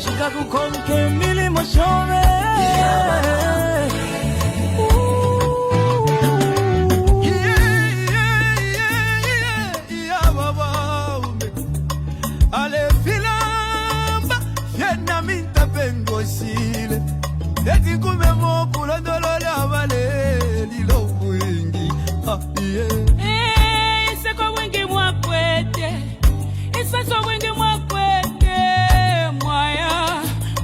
Chicago konke milimo shove. Ale filamba Vietnamita pengosile Eti kumemo pula dolola vale Lilo wingi Isa kwa wingi mwakwete Isa so wingi mwakwete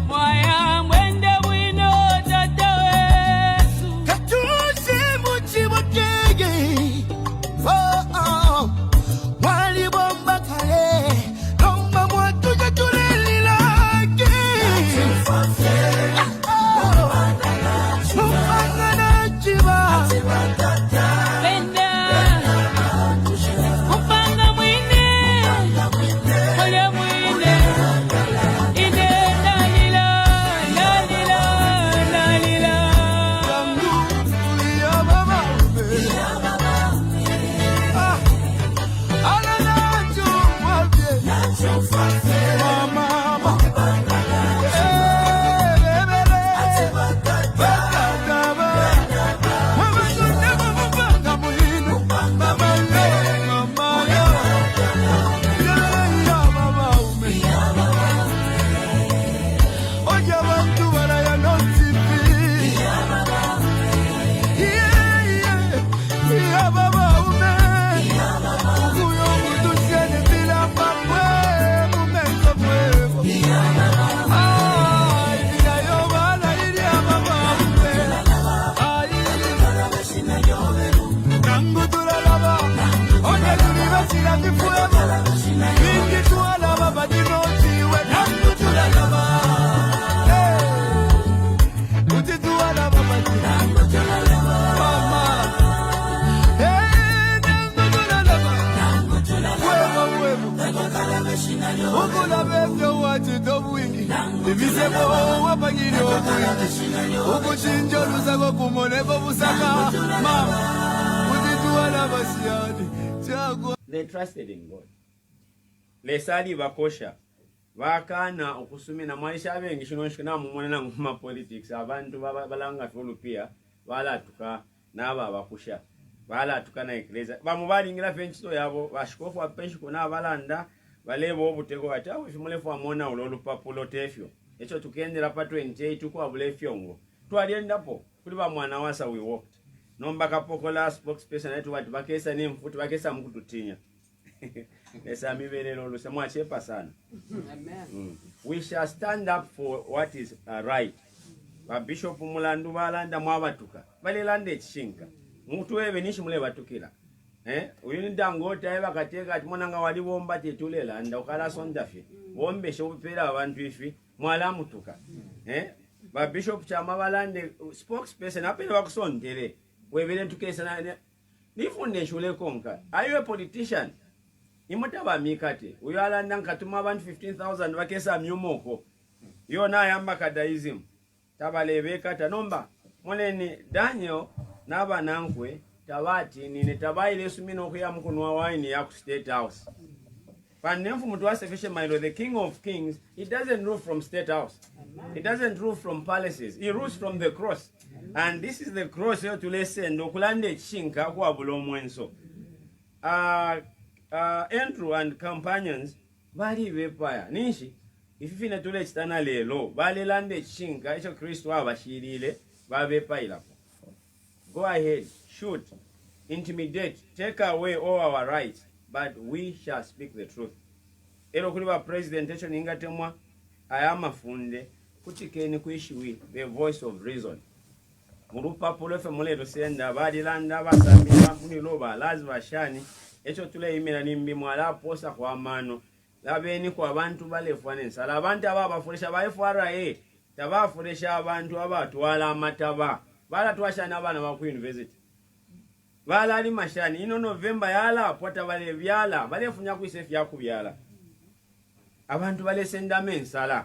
Mwaya mwende wino tata wesu Katusi muchi mokege Wali bomba kale Lomba mwatu jatule lilake Mufanga chiba Benda Mufanga mwine Mwile mwine Ine lalila Kangu ya mama Ala na chumwavye Mama They trusted in God. Lesali bakosha bakana okusumina mwaisha abengi shino mumona nguma politics abantu balanga folupia balatuka naba bakusha balatuka na ekleza bamubalingira fenchito yabo bashikofu apeshiko na balanda balebo obutego ati awo fimulefu amona ololupapulo tefyo echo tukendera pa 28 tuko abulefyongo twaliendapo kuli ba mwana wasa we walked nomba kapokola spokesperson ati watu bakesa nemfuti bakesa mukututinya esa miberero lusemwa chepa sana. Amen. We shall stand up for what is right. Ba bishop mulandu balanda mwabatuka balelande chishinga mutu wewe nishi mule batukira uyu ndangota eba kateka ati monanga wali bomba tetulela nda ukala sondafi bombe shobupera abantu ifi mwala mutuka ba bishop chama balande spokesperson apele bakusondere webele tukesa na nifunde shule konka are you a politician imutaba mikate uyu alanda nkatuma abantu 15,000 bakesa myumoko yona yamba kadaism tabalebeka tanomba moneni Daniel naba nankwe tabati nine tabaile sumino okuya mukunwa wine ya ku State House panemfu mtu wasefishe mailo the King of Kings. He doesn't rule from State House. He doesn't rule from palaces. He rules from the cross. And this is the cross here to listen okulande chinka kwa bulomwenso. Andrew and companions bali bepaya nishi ififine tule chitana lelo bali lande chinka echo Kristo abashirire babepaila. Go ahead, shoot, intimidate, take away all our rights, but we shall speak the truth. Ero kuliba president echo ningatemwa ayama funde kutikeni kuishiwi the voice of reason. Murupa pulefe muleto senda bali landa basambira muniloba lazima shani echo tule imela nimbi mwala posa kwa mano labeni kwa abantu balefwane nsala abantu ababafuresha baFRA tabafuresha abantu abatwala amataba bala twashana abana ba ku university bala ali mashani ino November yala pota bale byala balefunya ku isefi yakubyala abantu bale sendame nsala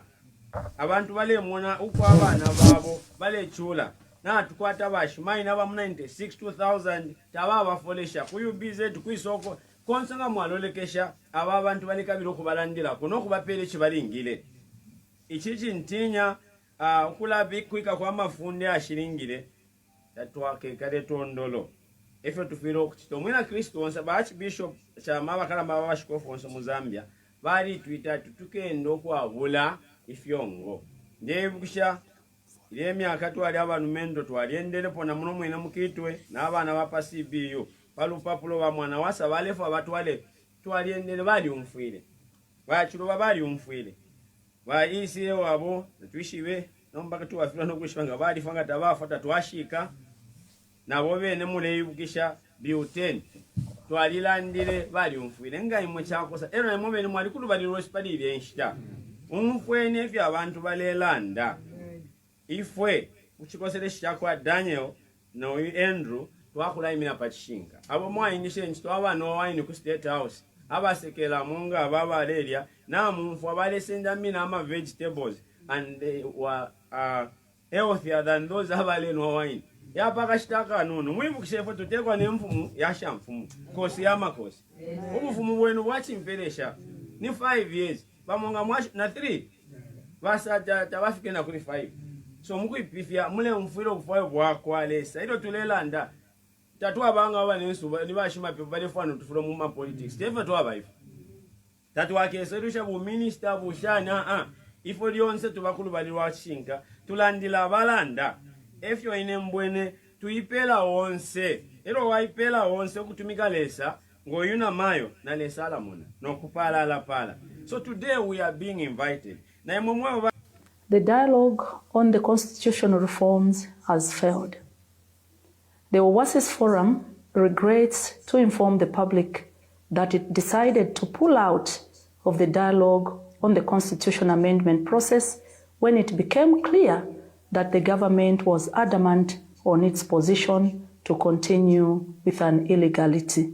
abantu bale mona uko abana babo bale chula na tukwata bashimayi naba 96 2000 tababa folesha kuyu bize tukwisoko konsanga mwalolekesha aba abantu balikabira okubalandira kuno kubapele kibalingire ichichi ntinya kulabikuika kwa mafunde ashilingire tatwakekale tondolo efyo tufire okuchita omwina kristo onse baarchbishop kyama bakalamba babashikofu onse mu Zambia bali twita tutukenda okwabula ifyongo ndebukisha ile myaka twali abantu mendo twaliendele pona muno mwene mukitwe n'abana bapa CBU palupapulo ba mwana wasa balefu abatwale twaliendele bali umfwile bachiruba bali umfwile baisi wabo twishibe nombaka tuwafira no kushanga bali fanga tabafa twashika nabo bene muleyibukisha biuten twalilandire bali umfwile ngai mu kyakosa ero ne mubene mwali kulubali rospalire enshita umfwene vya abantu balelanda ifwe uchikosele shakwa Daniel no Andrew twakula imina pachinga abo mwayingishe nchito abana wine ku State House abasekela munga ababalelia na mumfu abalesenda mina ama vegetables and they were healthier than those abaleno wine yapaka shitaka nono mwibukishe fo tutekwa ne mfumu yasha mfumu kosi ya makosi ubufumu bwenu bwachimpelesha ni 5 years bamonga mwashi na 3 basa tabafike na kuri 5 so mukuipifya mule mfiro kufayo bwakwalesa ilo tulelanda tatwa banga abanensuba nibashima pe balefano tufuro mu ma politics teve twaba ife tatwa keserusha bu minister bushana ifo lyonse tubakulu bali washinga tulandila abalanda efyo ine mbwene tuipela wonse ero waipela wonse okutumika lesa ngoyuna mayo na lesala mona nokupala la pala. So today we are being invited na imomwe. The dialogue on the constitutional reforms has failed. The Oasis Forum regrets to inform the public that it decided to pull out of the dialogue on the constitution amendment process when it became clear that the government was adamant on its position to continue with an illegality.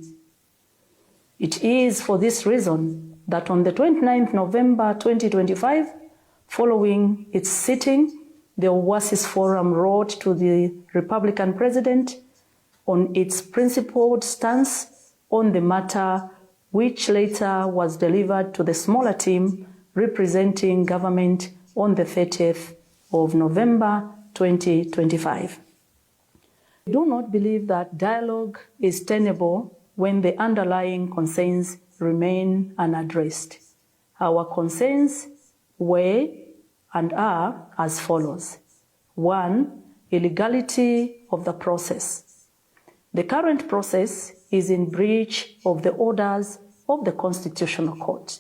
It is for this reason that on the 29th November 2025, following its sitting, the Oasis Forum wrote to the Republican president on its principled stance on the matter, which later was delivered to the smaller team representing government on the 30th of November 2025. We do not believe that dialogue is tenable when the underlying concerns remain unaddressed. Our concerns were and are as follows. 1. Illegality of the process. The current process is in breach of the orders of the Constitutional Court.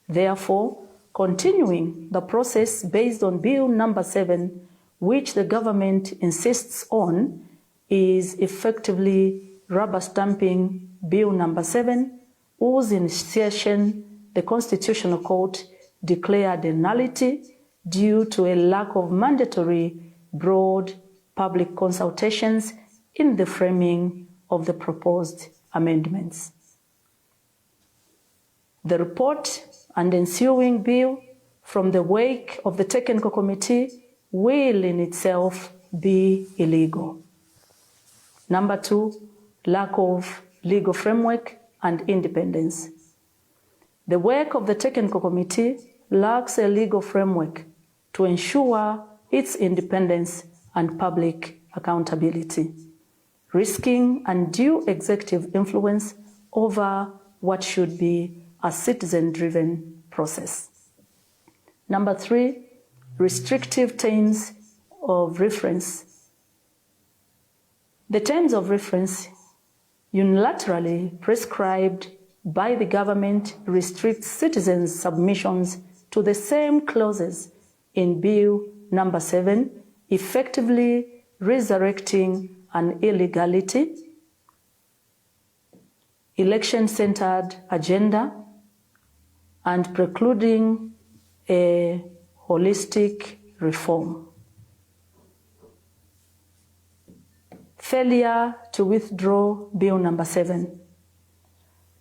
Therefore, continuing the process based on Bill number 7, which the government insists on, is effectively rubber stamping Bill number 7, whose initiation the Constitutional Court declared a nullity due to a lack of mandatory broad public consultations in the framing of the proposed amendments. The report and ensuing bill from the wake of the technical committee will in itself be illegal. Number 2, lack of legal framework and independence. The work of the technical committee lacks a legal framework to ensure its independence and public accountability, risking undue executive influence over what should be a citizen-driven process. Number 3, restrictive terms of reference. The terms of reference unilaterally prescribed by the government restrict citizens' submissions to the same clauses in Bill number 7, effectively resurrecting an illegality, election-centered agenda, and precluding a holistic reform. Failure to withdraw Bill number 7.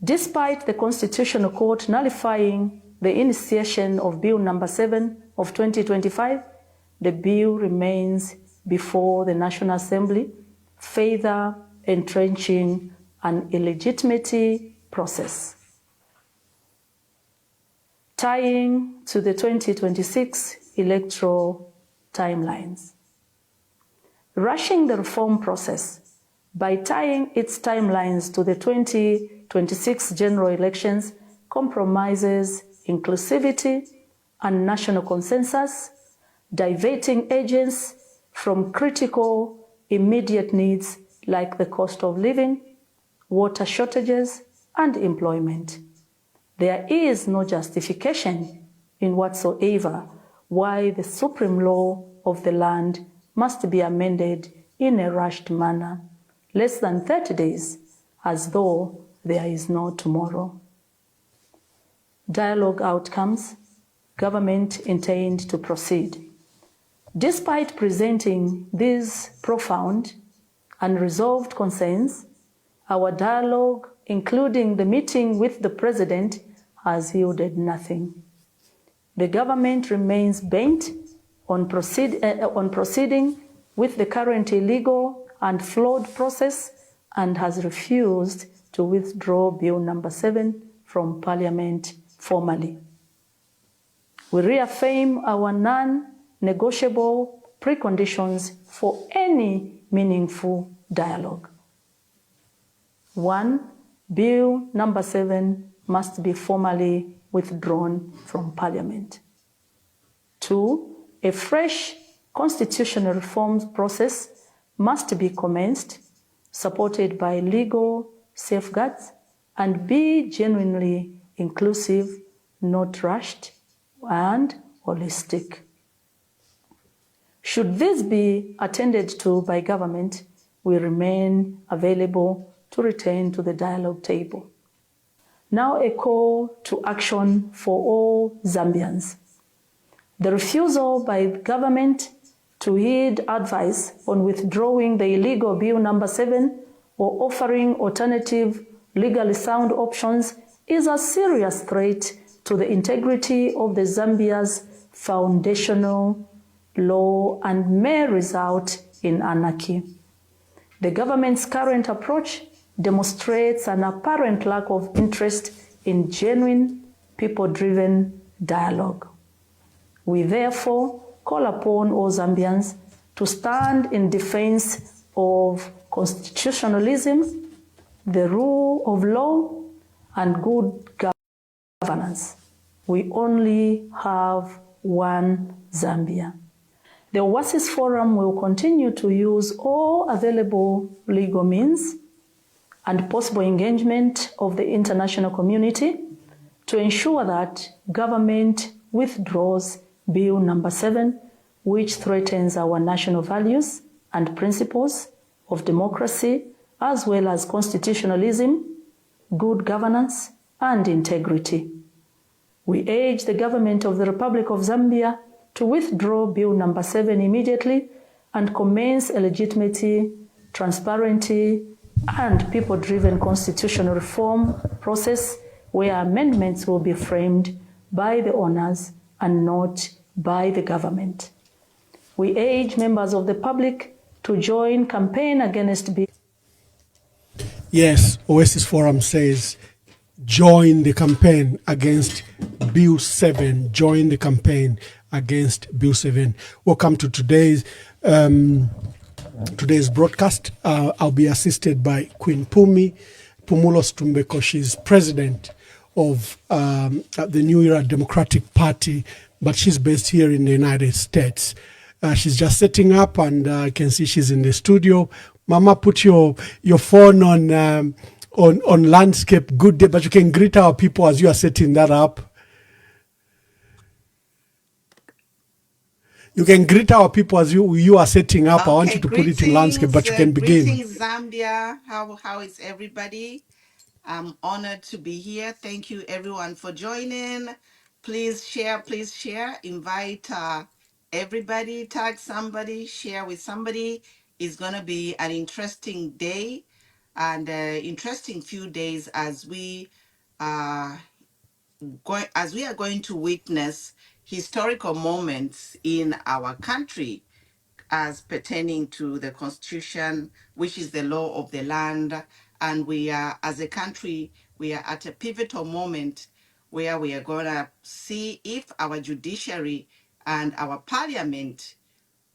Despite the Constitutional Court nullifying the initiation of Bill number 7 of 2025, the bill remains before the National Assembly, further entrenching an illegitimacy process. Tying to the 2026 electoral timelines. Rushing the reform process by tying its timelines to the 2026 general elections compromises inclusivity and national consensus, diverting agents from critical immediate needs like the cost of living, water shortages, and employment. There is no justification in whatsoever why the supreme law of the land must be amended in a rushed manner, less than 30 days, as though there is no tomorrow. Dialogue outcomes. Government intend to proceed. Despite presenting these profound and resolved concerns, our dialogue, including the meeting with the President, has yielded nothing. The government remains bent on proceeding with the current illegal and flawed process and has refused to withdraw Bill number 7 from Parliament formally. We reaffirm our non-negotiable preconditions for any meaningful dialogue. 1. Bill number 7 must be formally withdrawn from Parliament. 2. A fresh constitutional reforms process must be commenced, supported by legal safeguards, and be genuinely inclusive, not rushed, and holistic. Should this be attended to by government, we remain available to return to the dialogue table. Now a call to action for all Zambians. The refusal by the government to heed advice on withdrawing the illegal Bill number 7 or offering alternative legally sound options is a serious threat to the integrity of the Zambia's foundational law and may result in anarchy. The government's current approach demonstrates an apparent lack of interest in genuine, people-driven dialogue. We therefore call upon all Zambians to stand in defense of constitutionalism, the rule of law, and good governance. We only have one Zambia. The Oasis Forum will continue to use all available legal means and possible engagement of the international community to ensure that government withdraws Bill number 7, which threatens our national values and principles of democracy, as well as constitutionalism, good governance, and integrity. We urge the government of the Republic of Zambia to withdraw Bill number 7 immediately and commence a legitimate, transparent, and people-driven constitutional reform process where amendments will be framed by the owners and not by the government. We urge members of the public to join campaign against Bill. Yes, Oasis Forum says join the campaign against Bill 7. Join the campaign against Bill 7. Welcome to today's broadcast. I'll be assisted by Queen Pumulo Stumbeko. She's president of the New Era Democratic Party, but she's based here in the United States. She's just setting up, and I can see she's in the studio. Mama, put your phone on landscape. Good day, but you can greet our people as you are setting that up. You can greet our people as you are setting up. Okay, I want you to put it in landscape, but you can begin. Greetings, Zambia. How is everybody? I'm honored to be here. Thank you, everyone, for joining. Please share. Invite everybody, tag somebody, share with somebody. It's going to be an interesting day and interesting few days as we are going to witness historical moments in our country as pertaining to the Constitution, which is the law of the land. And we are, as a country, we are at a pivotal moment where we are going to see if our judiciary and our parliament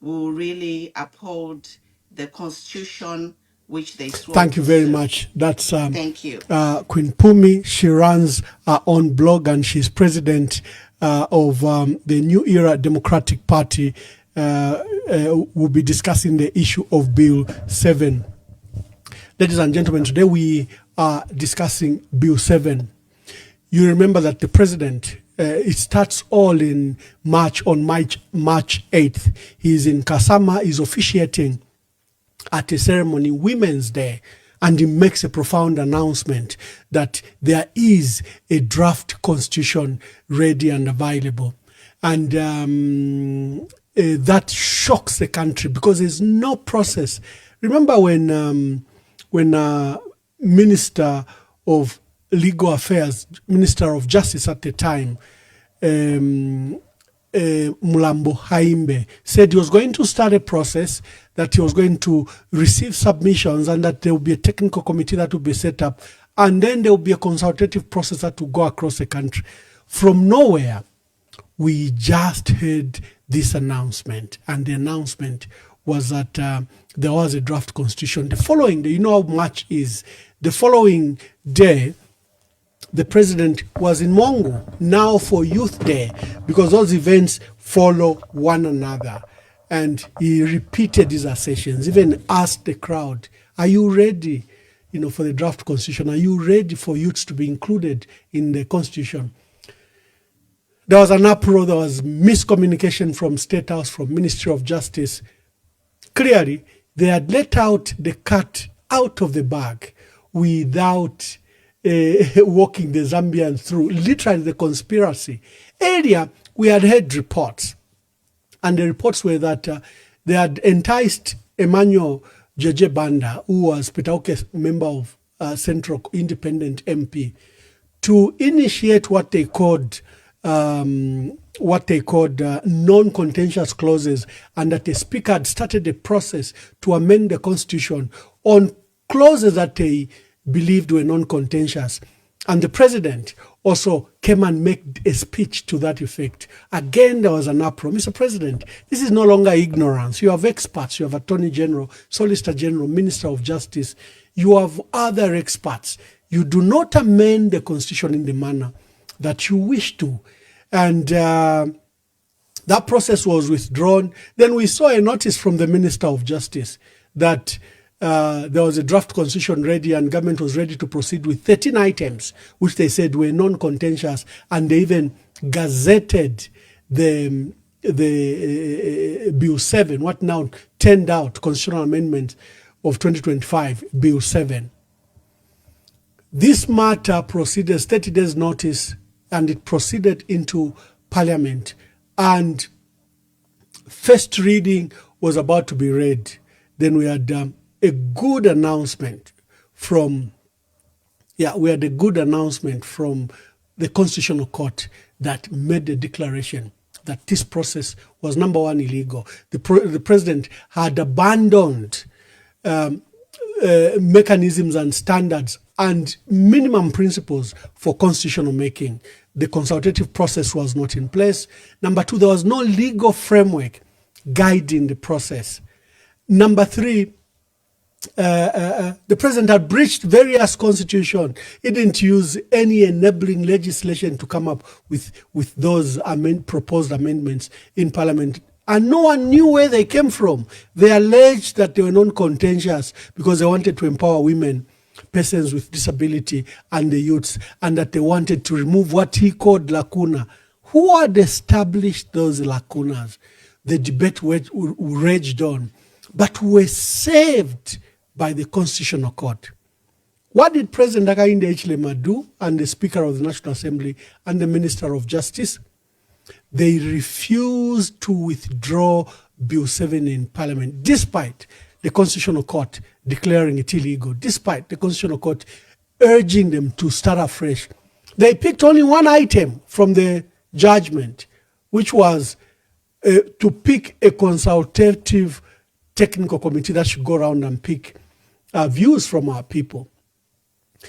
will really uphold the constitution which they swore. Thank you to very serve. much. That's Thank you. Queen Pumi. She runs her own blog and she's president of the New Era Democratic Party. We'll be discussing the issue of Bill 7. Ladies and gentlemen, today we are discussing Bill 7. You remember that the president, it starts all in March, on March 8th. He's in Kasama, he's officiating at a ceremony, Women's Day, and he makes a profound announcement that there is a draft constitution ready and available. And that shocks the country because there's no process. Remember when Minister of Legal Affairs, Minister of Justice at the time, Mulambo Haimbe, said he was going to start a process, that he was going to receive submissions and that there will be a technical committee that will be set up, and then there will be a consultative process that will go across the country. From nowhere, we just heard this announcement, and the announcement was that there was a draft constitution. The following day, you know how much is, the following day, the president was in Mongo, now for Youth Day, because those events follow one another. And he repeated his assertions, even asked the crowd, are you ready, for the draft constitution? Are you ready for youths to be included in the constitution? There was an uproar, there was miscommunication from State House, from Ministry of Justice. Clearly, they had let out the cat out of the bag without walking the Zambians through, literally the conspiracy. Earlier, we had heard reports, and the reports were that they had enticed Emmanuel Jeje Banda, who was Petauke's member of Central Independent MP, to initiate what they called non-contentious clauses, and that the speaker had started a process to amend the constitution on clauses that they believed were non-contentious. And the president also came and made a speech to that effect. Again, there was an uproar. Mr. President, this is no longer ignorance. You have experts. You have Attorney General, Solicitor General, Minister of Justice. You have other experts. You do not amend the constitution in the manner that you wish to. And that process was withdrawn. Then we saw a notice from the Minister of Justice that there was a draft constitution ready and government was ready to proceed with 13 items, which they said were non-contentious, and they even gazetted the Bill 7, what now turned out Constitutional Amendment of 2025, Bill 7. This matter proceeded 30 days notice, and it proceeded into Parliament, and first reading was about to be read. Then we had a good announcement from the Constitutional Court that made the declaration that this process was, number one, illegal. The president had abandoned mechanisms and standards and minimum principles for constitutional making. The consultative process was not in place. Number two, there was no legal framework guiding the process. Number three, the president had breached various constitutions. He didn't use any enabling legislation to come up with those proposed amendments in Parliament. And no one knew where they came from. They alleged that they were non-contentious because they wanted to empower women, persons with disability, and the youths, and that they wanted to remove what he called lacuna. Who had established those lacunas? The debate raged on, but were saved by the Constitutional Court. What did President Hakainde Hichilema do, and the Speaker of the National Assembly and the Minister of Justice? They refused to withdraw Bill 7 in Parliament, despite the Constitutional Court declaring it illegal, despite the Constitutional Court urging them to start afresh. They picked only one item from the judgment, which was to pick a consultative technical committee that should go around and pick views from our people.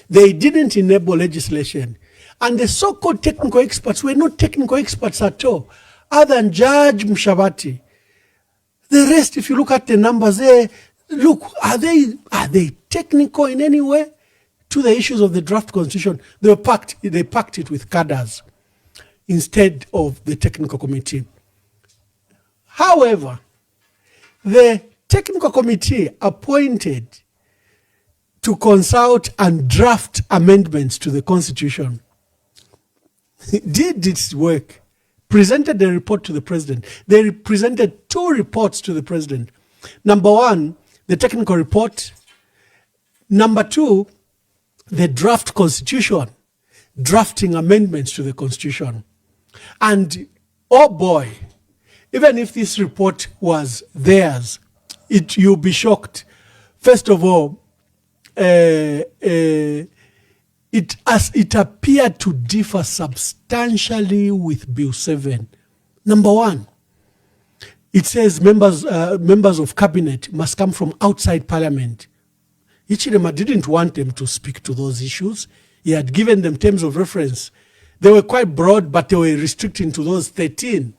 They didn't enable legislation. And the so-called technical experts were not technical experts at all. other than Judge Mshabati. The rest, if you look at the numbers there, look, are they technical in any way to the issues of the draft constitution? They packed it with cadres instead of the technical committee. However, the technical committee appointed to consult and draft amendments to the constitution did its work, presented a report to the president. They presented 2 reports to the president. Number 1, the technical report. Number 2, the draft constitution, drafting amendments to the constitution. And oh boy, even if this report was theirs, you'll be shocked. First of all, it appeared to differ substantially with Bill 7. Number 1, it says members of cabinet must come from outside parliament. Hichilema didn't want them to speak to those issues. He had given them terms of reference. They were quite broad, but they were restricting to those 13.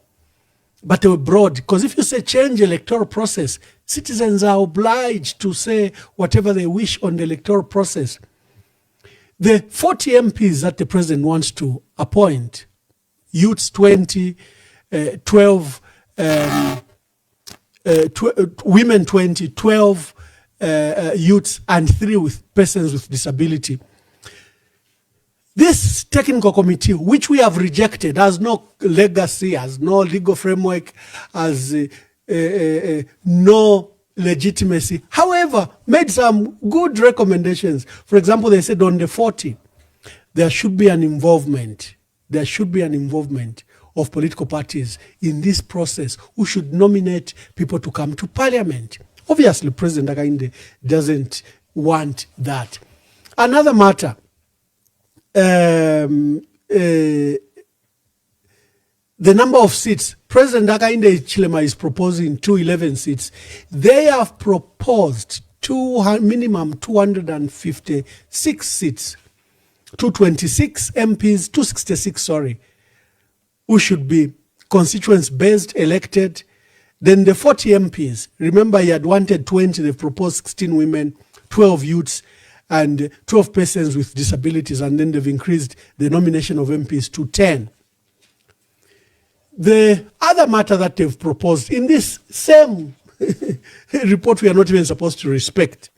But they were broad, because if you say change electoral process, citizens are obliged to say whatever they wish on the electoral process. The 40 MPs that the president wants to appoint, youths 20, 12, women 20, 12 youths, and 3 with persons with disability. This technical committee, which we have rejected, has no legacy, has no legal framework, has no legitimacy. However, made some good recommendations. For example, they said on the 40, there should be an involvement. There should be an involvement of political parties in this process who should nominate people to come to parliament. Obviously, President Hakainde doesn't want that. Another matter, the number of seats. President Hakainde Hichilema is proposing 211 seats. They have proposed minimum 256 seats, 226 MPs, 266, sorry, who should be constituents-based elected. Then the 40 MPs, remember he had wanted 20, they've proposed 16 women, 12 youths, and 12 persons with disabilities, and then they've increased the nomination of MPs to 10. The other matter that they've proposed in this same report we are not even supposed to respect,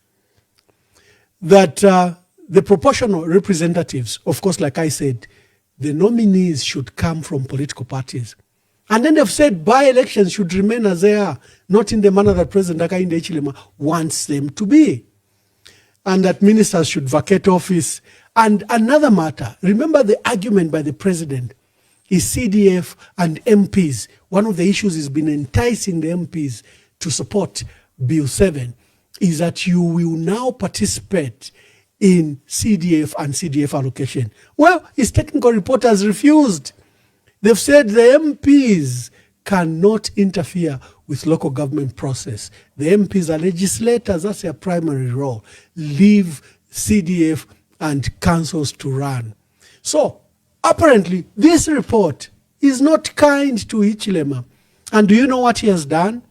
that the proportional representatives, of course, like I said, the nominees should come from political parties. And then they've said by-elections should remain as they are, not in the manner that President Hakainde Hichilema wants them to be. And that ministers should vacate office. And another matter, remember the argument by the president is CDF and MPs. One of the issues has been enticing the MPs to support Bill 7 is that you will now participate in CDF and CDF allocation. Well, his technical report has refused. They've said the MPs cannot interfere with local government process. The MPs are legislators, that's their primary role. Leave CDF and councils to run. So, apparently, this report is not kind to Hichilema. And do you know what he has done?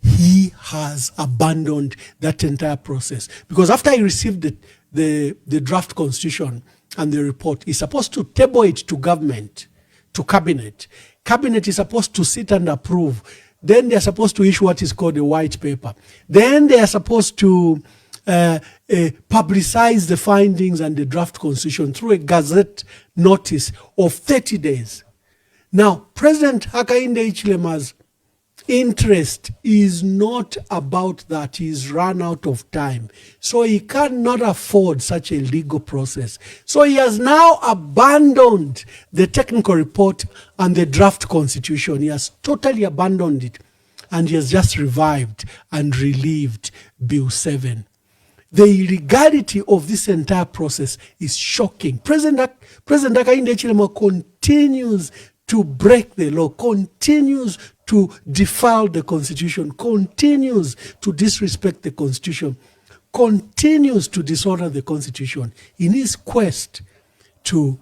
He has abandoned that entire process. Because after he received the draft constitution and the report, he's supposed to table it to government, to cabinet. Cabinet is supposed to sit and approve. Then they're supposed to issue what is called a white paper. Then they are supposed to publicize the findings and the draft constitution through a gazette notice of 30 days. Now, President Hakainde Hichilema's interest is not about that. He's run out of time. So he cannot afford such a legal process. So he has now abandoned the technical report and the draft constitution. He has totally abandoned it. And he has just revived and relived Bill 7. The illegality of this entire process is shocking. President Hakainde Hichilema continues to break the law, continues to defile the constitution, continues to disrespect the constitution, continues to dishonor the constitution in his quest to,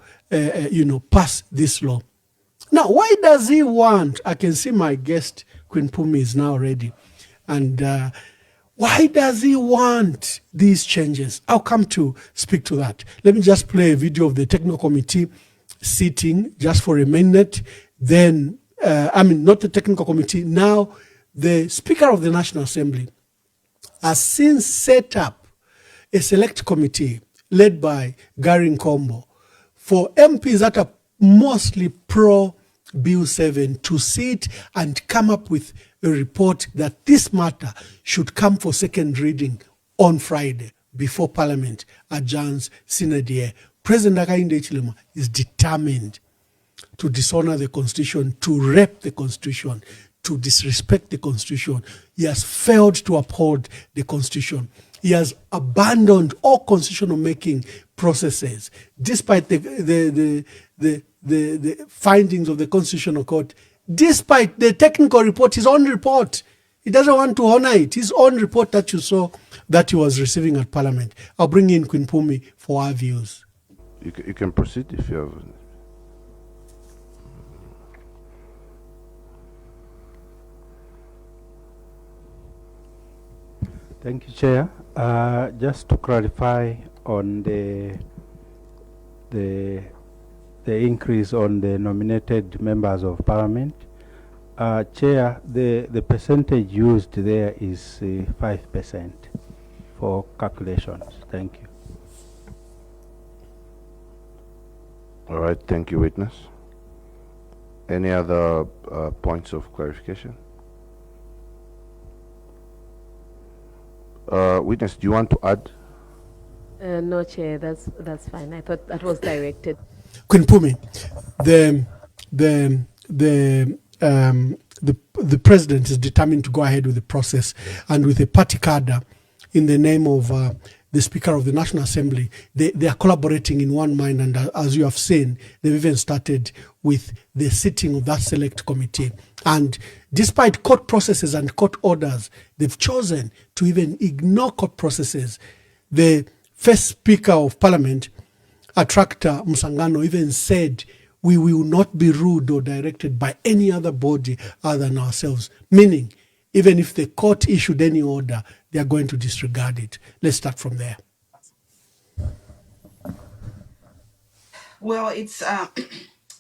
pass this law. Now, why does he want? I can see my guest, Queen Pumi, is now ready. And why does he want these changes? I'll come to speak to that. Let me just play a video of the technical committee sitting just for a minute. Then, not the technical committee. Now, the Speaker of the National Assembly has since set up a select committee led by Gary Nkombo for MPs that are mostly pro Bill 7 to sit and come up with a report that this matter should come for second reading on Friday before Parliament adjourns sine die. President Hakainde Hichilema is determined to dishonor the Constitution, to rape the Constitution, to disrespect the Constitution. He has failed to uphold the Constitution. He has abandoned all constitutional making processes, despite the findings of the Constitutional Court, despite the technical report, his own report. He doesn't want to honor it. His own report that you saw that he was receiving at Parliament. I'll bring in Queen Pumi for our views. You can proceed if you have. Thank you, Chair. Just to clarify on the increase on the nominated members of Parliament, Chair, the percentage used there is 5% for calculations. Thank you. All right, thank you, witness. Any other points of clarification? Witness, do you want to add? No, Chair, that's fine. I thought that was directed. Queen Pumi, the president is determined to go ahead with the process, and with a party cadre in the name of the Speaker of the National Assembly, they are collaborating in one mind, and as you have seen, they've even started with the sitting of that select committee. And despite court processes and court orders, they've chosen to even ignore court processes. The first Speaker of Parliament, Attractor Musangano, even said, "We will not be ruled or directed by any other body other than ourselves," meaning even if the court issued any order, they are going to disregard it. Let's start from there. Well, it's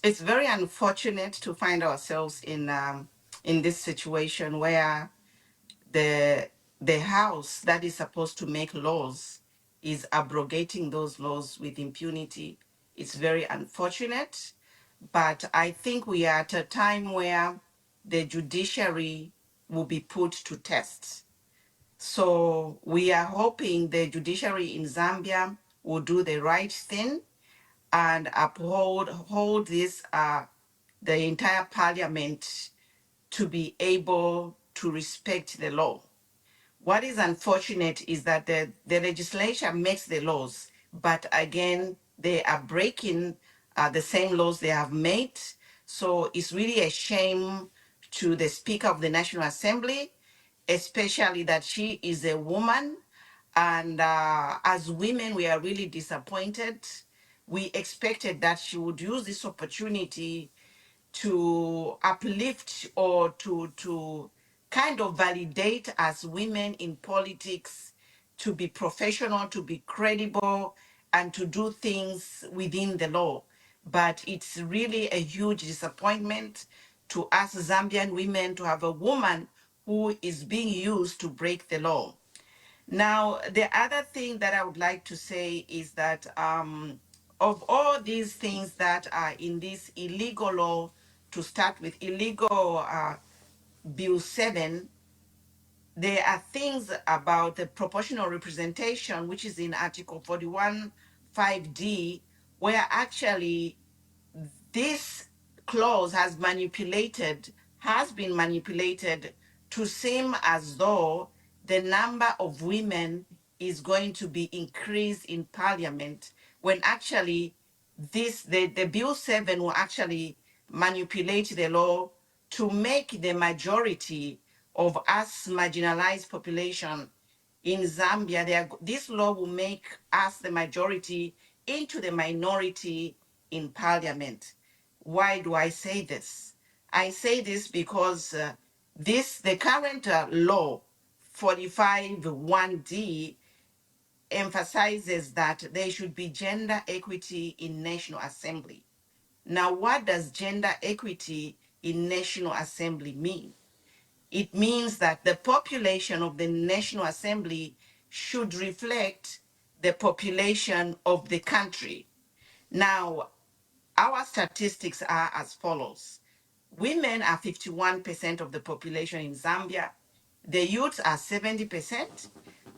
it's very unfortunate to find ourselves in this situation where the House that is supposed to make laws is abrogating those laws with impunity. It's very unfortunate, but I think we are at a time where the judiciary will be put to test. So we are hoping the judiciary in Zambia will do the right thing and hold this the entire parliament to be able to respect the law. What is unfortunate is that the legislature makes the laws, but again, they are breaking the same laws they have made. So it's really a shame to the Speaker of the National Assembly, especially that she is a woman. And as women, we are really disappointed. We expected that she would use this opportunity to uplift or to kind of validate as women in politics, to be professional, to be credible, and to do things within the law. But it's really a huge disappointment to us Zambian women to have a woman who is being used to break the law. Now, the other thing that I would like to say is that of all these things that are in this illegal law, to start with illegal Bill 7, there are things about the proportional representation, which is in Article 41(5)(d), where actually this clause has been manipulated to seem as though the number of women is going to be increased in parliament, when actually the Bill 7 will actually manipulate the law to make the majority of us marginalized population in Zambia. This law will make us the majority into the minority in parliament. Why do I say this? I say this because the current law 45(1)(d) emphasizes that there should be gender equity in National Assembly. Now, what does gender equity in National Assembly mean? It means that the population of the National Assembly should reflect the population of the country. Now, our statistics are as follows. Women are 51% of the population in Zambia. The youths are 70%,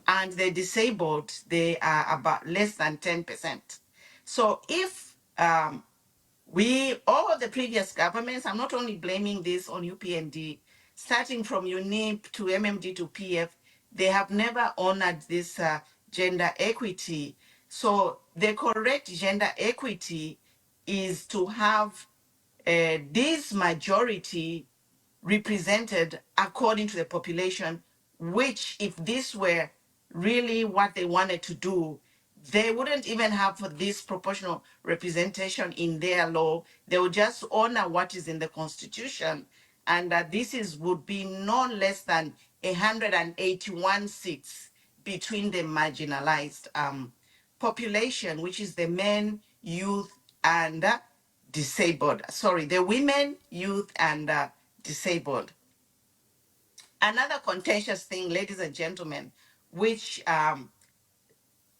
and the disabled, they are about less than 10%. So if all of the previous governments, I'm not only blaming this on UPND, starting from UNIP to MMD to PF, they have never honored this gender equity. So the correct gender equity is to have this majority represented according to the population, which if this were really what they wanted to do, they wouldn't even have this proportional representation in their law. They would just honor what is in the constitution, and that would be no less than 181 seats between the marginalized population, which is the men, youth, and disabled. Sorry, the women, youth, and disabled. Another contentious thing, ladies and gentlemen, which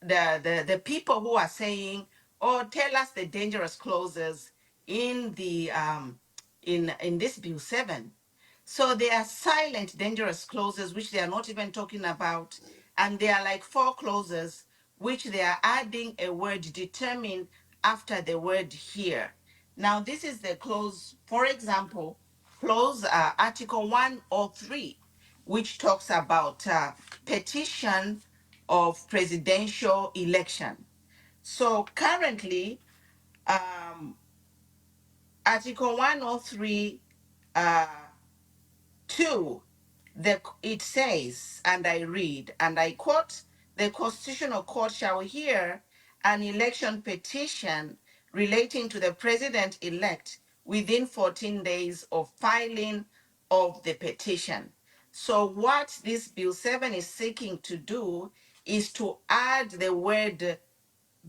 the people who are saying, "Oh, tell us the dangerous clauses in the in this Bill 7." So there are silent dangerous clauses which they are not even talking about, and there are like 4 clauses which they are adding a word determined after the word here. Now this is the clause, for example, clause Article 103, which talks about petition of presidential election. So currently, Article 103 2, it says, and I read, and I quote, "The Constitutional Court shall hear an election petition relating to the president-elect within 14 days of filing of the petition." So what this Bill 7 is seeking to do is to add the word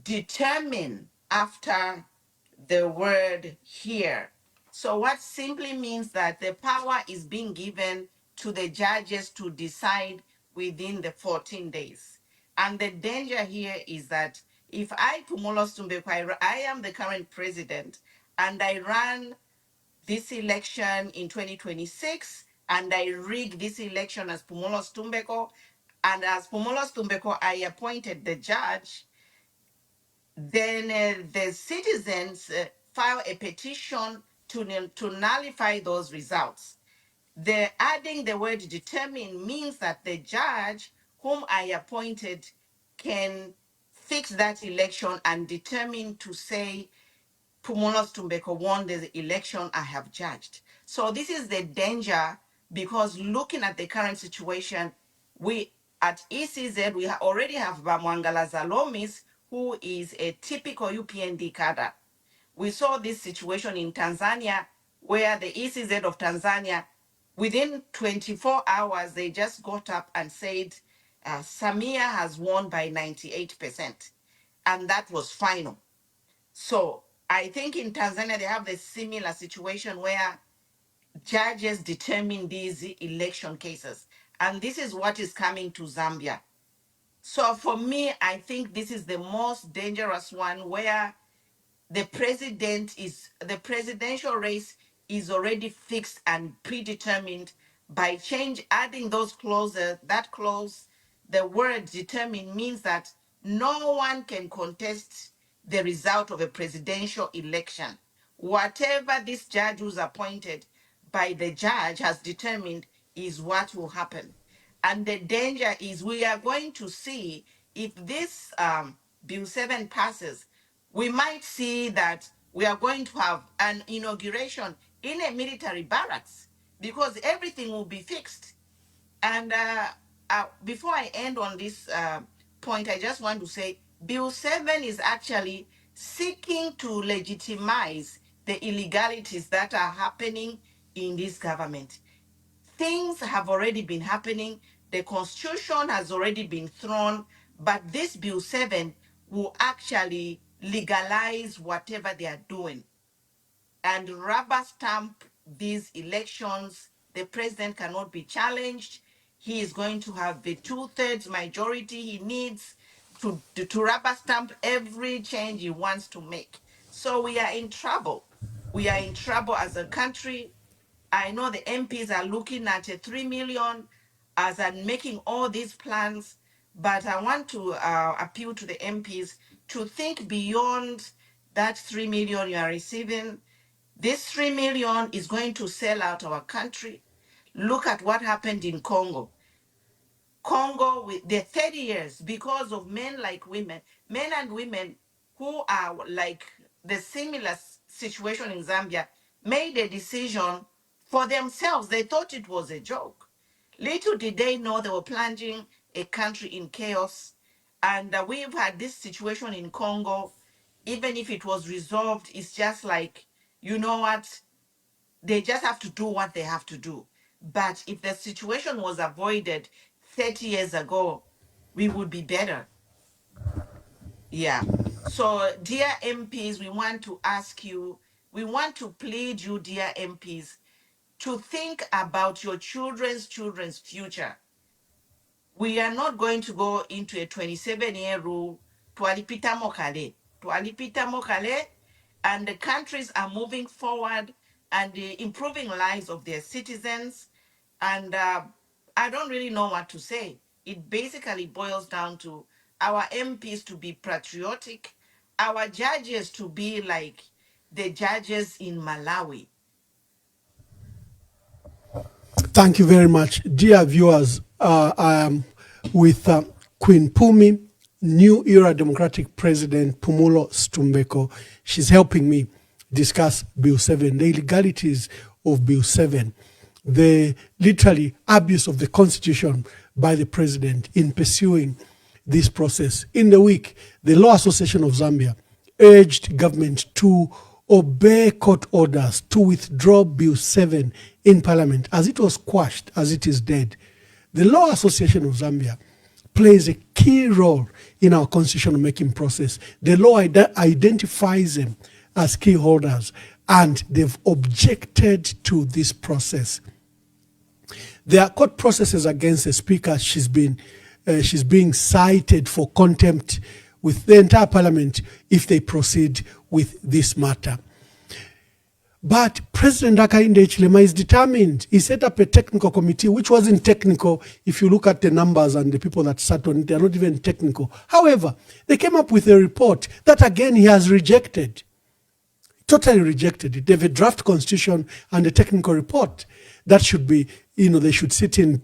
determine after the word here. So what simply means that the power is being given to the judges to decide within the 14 days. And the danger here is that if I, Pumulos Tumbeko, I am the current president, and I ran this election in 2026, and I rigged this election as Pumulos Tumbeko, and as Pumulos Tumbeko, I appointed the judge, then the citizens file a petition to nullify those results. The adding the word determine means that the judge whom I appointed can fix that election and determine to say Pumulos Tumbeko won the election I have judged. So this is the danger, because looking at the current situation, we at ECZ, we already have Bamwangala Zalomis, who is a typical UPND cadre. We saw this situation in Tanzania, where the ECZ of Tanzania, within 24 hours, they just got up and said, Samia has won by 98%. And that was final. So I think in Tanzania, they have the similar situation where judges determine these election cases. And this is what is coming to Zambia. So for me, I think this is the most dangerous one, where the presidential race is already fixed and predetermined by adding those clauses. That clause, the word determine, means that no one can contest the result of a presidential election. Whatever this judge who's appointed by the judge has determined is what will happen. And the danger is we are going to see, if this Bill 7 passes, we might see that we are going to have an inauguration in a military barracks, because everything will be fixed. And before I end on this point, I just want to say Bill 7 is actually seeking to legitimize the illegalities that are happening in this government. Things have already been happening. The constitution has already been thrown, but this Bill 7 will actually legalize whatever they are doing and rubber stamp these elections. The president cannot be challenged. He is going to have the 2/3 majority he needs to rubber stamp every change he wants to make. So we are in trouble. We are in trouble as a country. I know the MPs are looking at a 3 million as I'm making all these plans, but I want to appeal to the MPs to think beyond that 3 million you are receiving. This 3 million is going to sell out our country. Look at what happened in Congo. Congo, with the 30 years, because of men like women, men and women who are like the similar situation in Zambia, made a decision for themselves. They thought it was a joke. Little did they know they were plunging a country in chaos. And we've had this situation in Congo. Even if it was resolved, it's just like, you know what? They just have to do what they have to do. But if the situation was avoided 30 years ago, we would be better. Yeah. So, dear MPs, we want to ask you, we want to plead you, dear MPs, to think about your children's future. We are not going to go into a 27-year rule. Tualipita mokale, and the countries are moving forward and improving lives of their citizens. And I don't really know what to say. It basically boils down to our MPs to be patriotic, our judges to be like the judges in Malawi. Thank you very much. Dear viewers, I am with Queen Phumi, New Era Democratic President Phumulo Stumbeko. She's helping me discuss Bill 7, the illegalities of Bill 7, the literally abuse of the Constitution by the president in pursuing this process. In the week, the Law Association of Zambia urged government to obey court orders to withdraw Bill 7 in Parliament as it was quashed, as it is dead. The Law Association of Zambia plays a key role in our constitutional making process. The law identifies them as key holders, and they've objected to this process. There are court processes against the speaker. She's being cited for contempt with the entire parliament if they proceed with this matter. But President Hakainde Hichilema is determined. He set up a technical committee, which wasn't technical. If you look at the numbers and the people that sat on it, they're not even technical. However, they came up with a report that again he has rejected. Totally rejected it. They have a draft constitution and a technical report that should be, they should sit in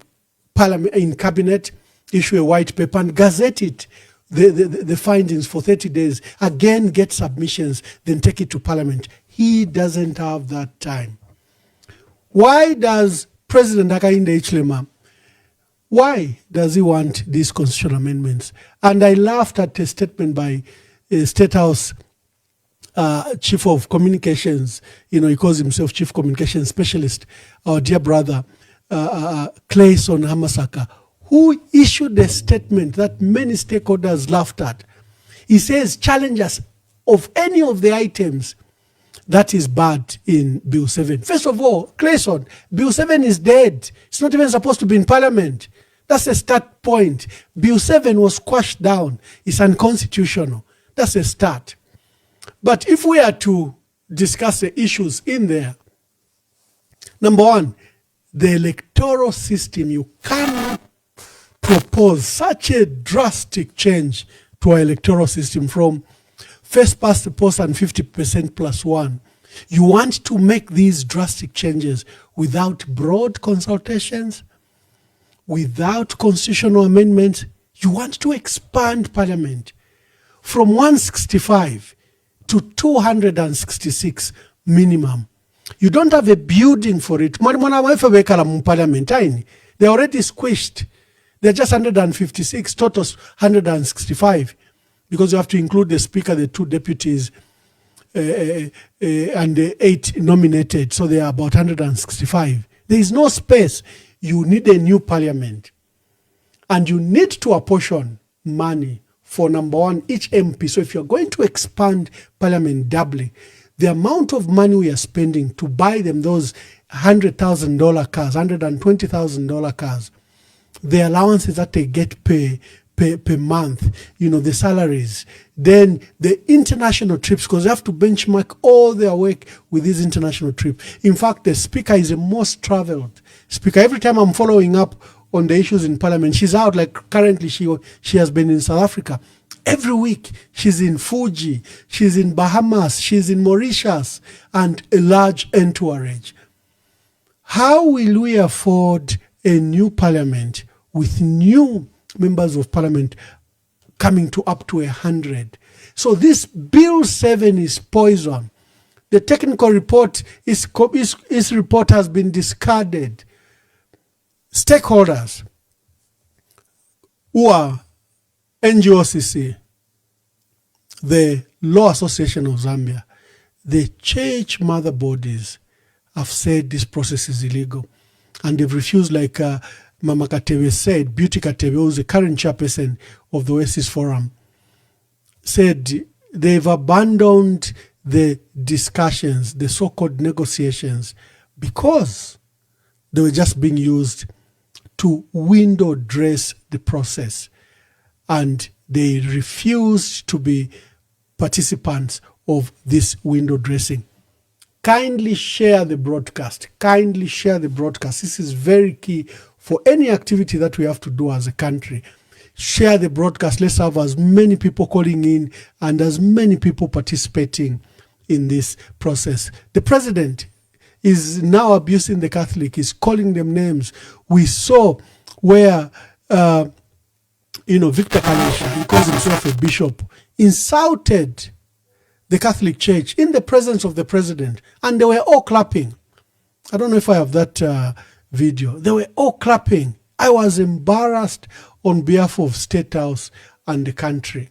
parliament, in cabinet, issue a white paper and gazette it. The findings for 30 days, again get submissions, then take it to parliament. He doesn't have that time. Why does President Hakainde Hichilema, why does he want these constitutional amendments? And I laughed at a statement by State House Chief of Communications, he calls himself Chief Communications Specialist, our dear brother, Clayson Hamasaka, who issued a statement that many stakeholders laughed at. He says, challenge us of any of the items that is bad in Bill 7. First of all, Clayson, Bill 7 is dead. It's not even supposed to be in Parliament. That's a start point. Bill 7 was quashed down. It's unconstitutional. That's a start. But if we are to discuss the issues in there, number one, the electoral system, you cannot propose such a drastic change to our electoral system from first past the post and 50% plus one. You want to make these drastic changes without broad consultations, without constitutional amendments. You want to expand parliament from 165 to 266 minimum. You don't have a building for it. They're already squished. They're just 156, totals 165, because you have to include the speaker, the two deputies, and 8 nominated, so there are about 165. There is no space. You need a new parliament. And you need to apportion money for, number one, each MP. So if you're going to expand parliament doubly, the amount of money we are spending to buy them those $100,000 cars, $120,000 cars, the allowances that they get per month, the salaries, then the international trips, because they have to benchmark all their work with these international trips. In fact, the speaker is the most traveled speaker. Every time I'm following up on the issues in parliament, she's out. Like currently she has been in South Africa. Every week she's in Fuji, she's in Bahamas, she's in Mauritius, and a large entourage. How will we afford a new parliament with new members of parliament coming to up to 100? So this Bill 7 is poison. The technical report, its report has been discarded. Stakeholders who are NGOCC, the Law Association of Zambia, the church mother bodies have said this process is illegal. And they've refused, like Mama Katebe said, Beauty Katebe, who is the current chairperson of the Oasis Forum, said they've abandoned the discussions, the so-called negotiations, because they were just being used to window dress the process. And they refused to be participants of this window dressing. Kindly share the broadcast. Kindly share the broadcast. This is very key for any activity that we have to do as a country. Share the broadcast. Let's have as many people calling in and as many people participating in this process. The president is now abusing the Catholic. He's calling them names. We saw where Victor Kalesha, he calls himself a bishop, insulted the Catholic Church in the presence of the president, and they were all clapping. I don't know if I have that video. They were all clapping. I was embarrassed on behalf of State House and the country.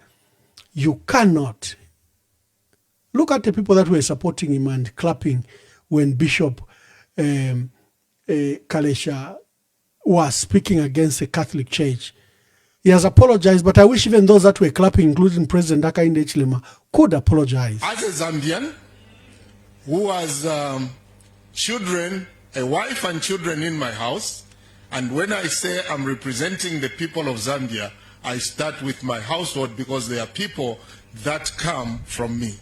You cannot. Look at the people that were supporting him and clapping when Bishop Kalesha was speaking against the Catholic Church. He has apologized, but I wish even those that were clapping, including President Hakainde Hichilema, could apologize. As a Zambian who has children, a wife and children in my house, and when I say I'm representing the people of Zambia, I start with my household, because they are people that come from me.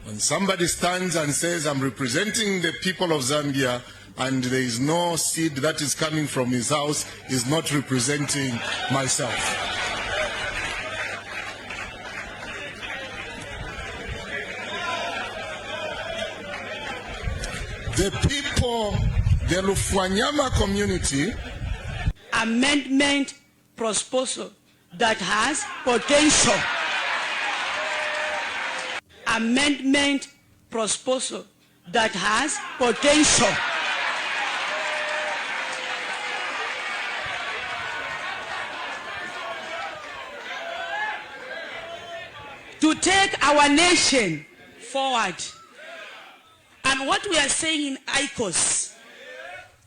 When somebody stands and says I'm representing the people of Zambia, and there is no seed that is coming from his house, is not representing myself. The people, the Lufwanyama community. Amendment proposal that has potential. Amendment proposal that has potential. To take our nation forward. And what we are saying in ICOS,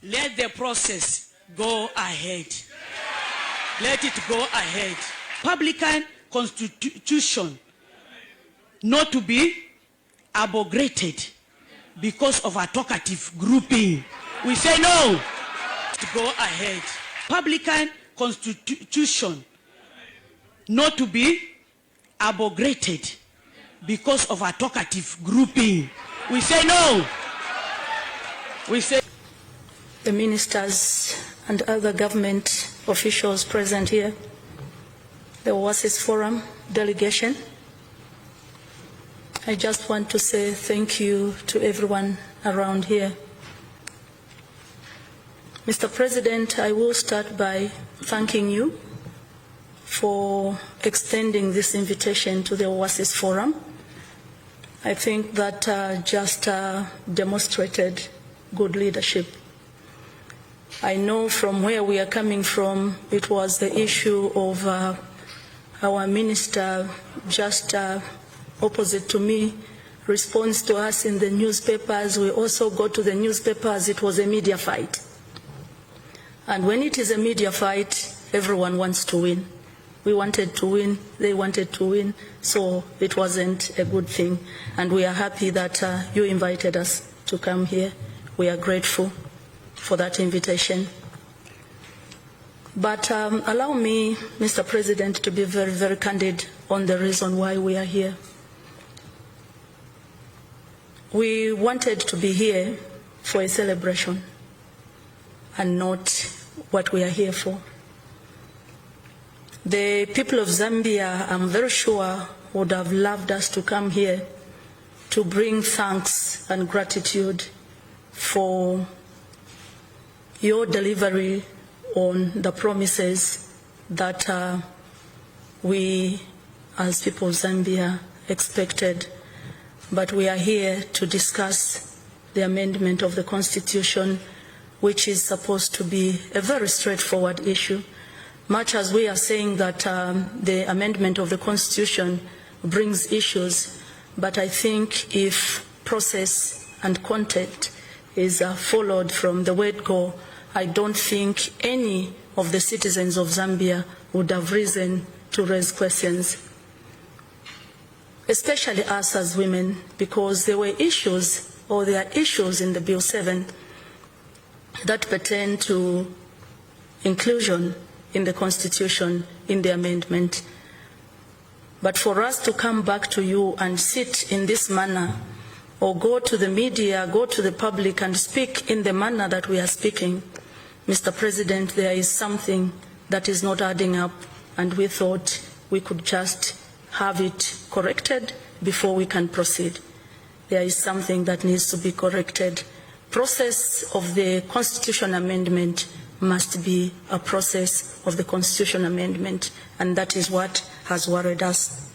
let the process go ahead. Let it go ahead. Republican constitution not to be abrogated because of a talkative grouping. We say no. To go ahead. Republican constitution not to be abrogated because of a talkative grouping. We say no. We say the ministers and other government officials present here, the Oasis Forum delegation. I just want to say thank you to everyone around here. Mr. President, I will start by thanking you for extending this invitation to the Oasis Forum. I think that just demonstrated good leadership. I know from where we are coming from, it was the issue of our minister just opposite to me response to us in the newspapers. We also go to the newspapers. It was a media fight. And when it is a media fight, everyone wants to win. We wanted to win, they wanted to win, so it wasn't a good thing. And we are happy that you invited us to come here. We are grateful for that invitation. But allow me, Mr. President, to be very, very candid on the reason why we are here. We wanted to be here for a celebration and not what we are here for. The people of Zambia, I'm very sure, would have loved us to come here to bring thanks and gratitude for your delivery on the promises that we, as people of Zambia, expected. But we are here to discuss the amendment of the Constitution, which is supposed to be a very straightforward issue. Much as we are saying that the amendment of the Constitution brings issues, but I think if process and content is followed from the word go, I don't think any of the citizens of Zambia would have reason to raise questions, especially us as women, because there were issues, or there are issues in the Bill 7 that pertain to inclusion in the Constitution, in the amendment. But for us to come back to you and sit in this manner, or go to the media, go to the public and speak in the manner that we are speaking, Mr. President, there is something that is not adding up, and we thought we could just have it corrected before we can proceed. There is something that needs to be corrected. Process of the Constitution amendment must be a process of the Constitution amendment, and that is what has worried us.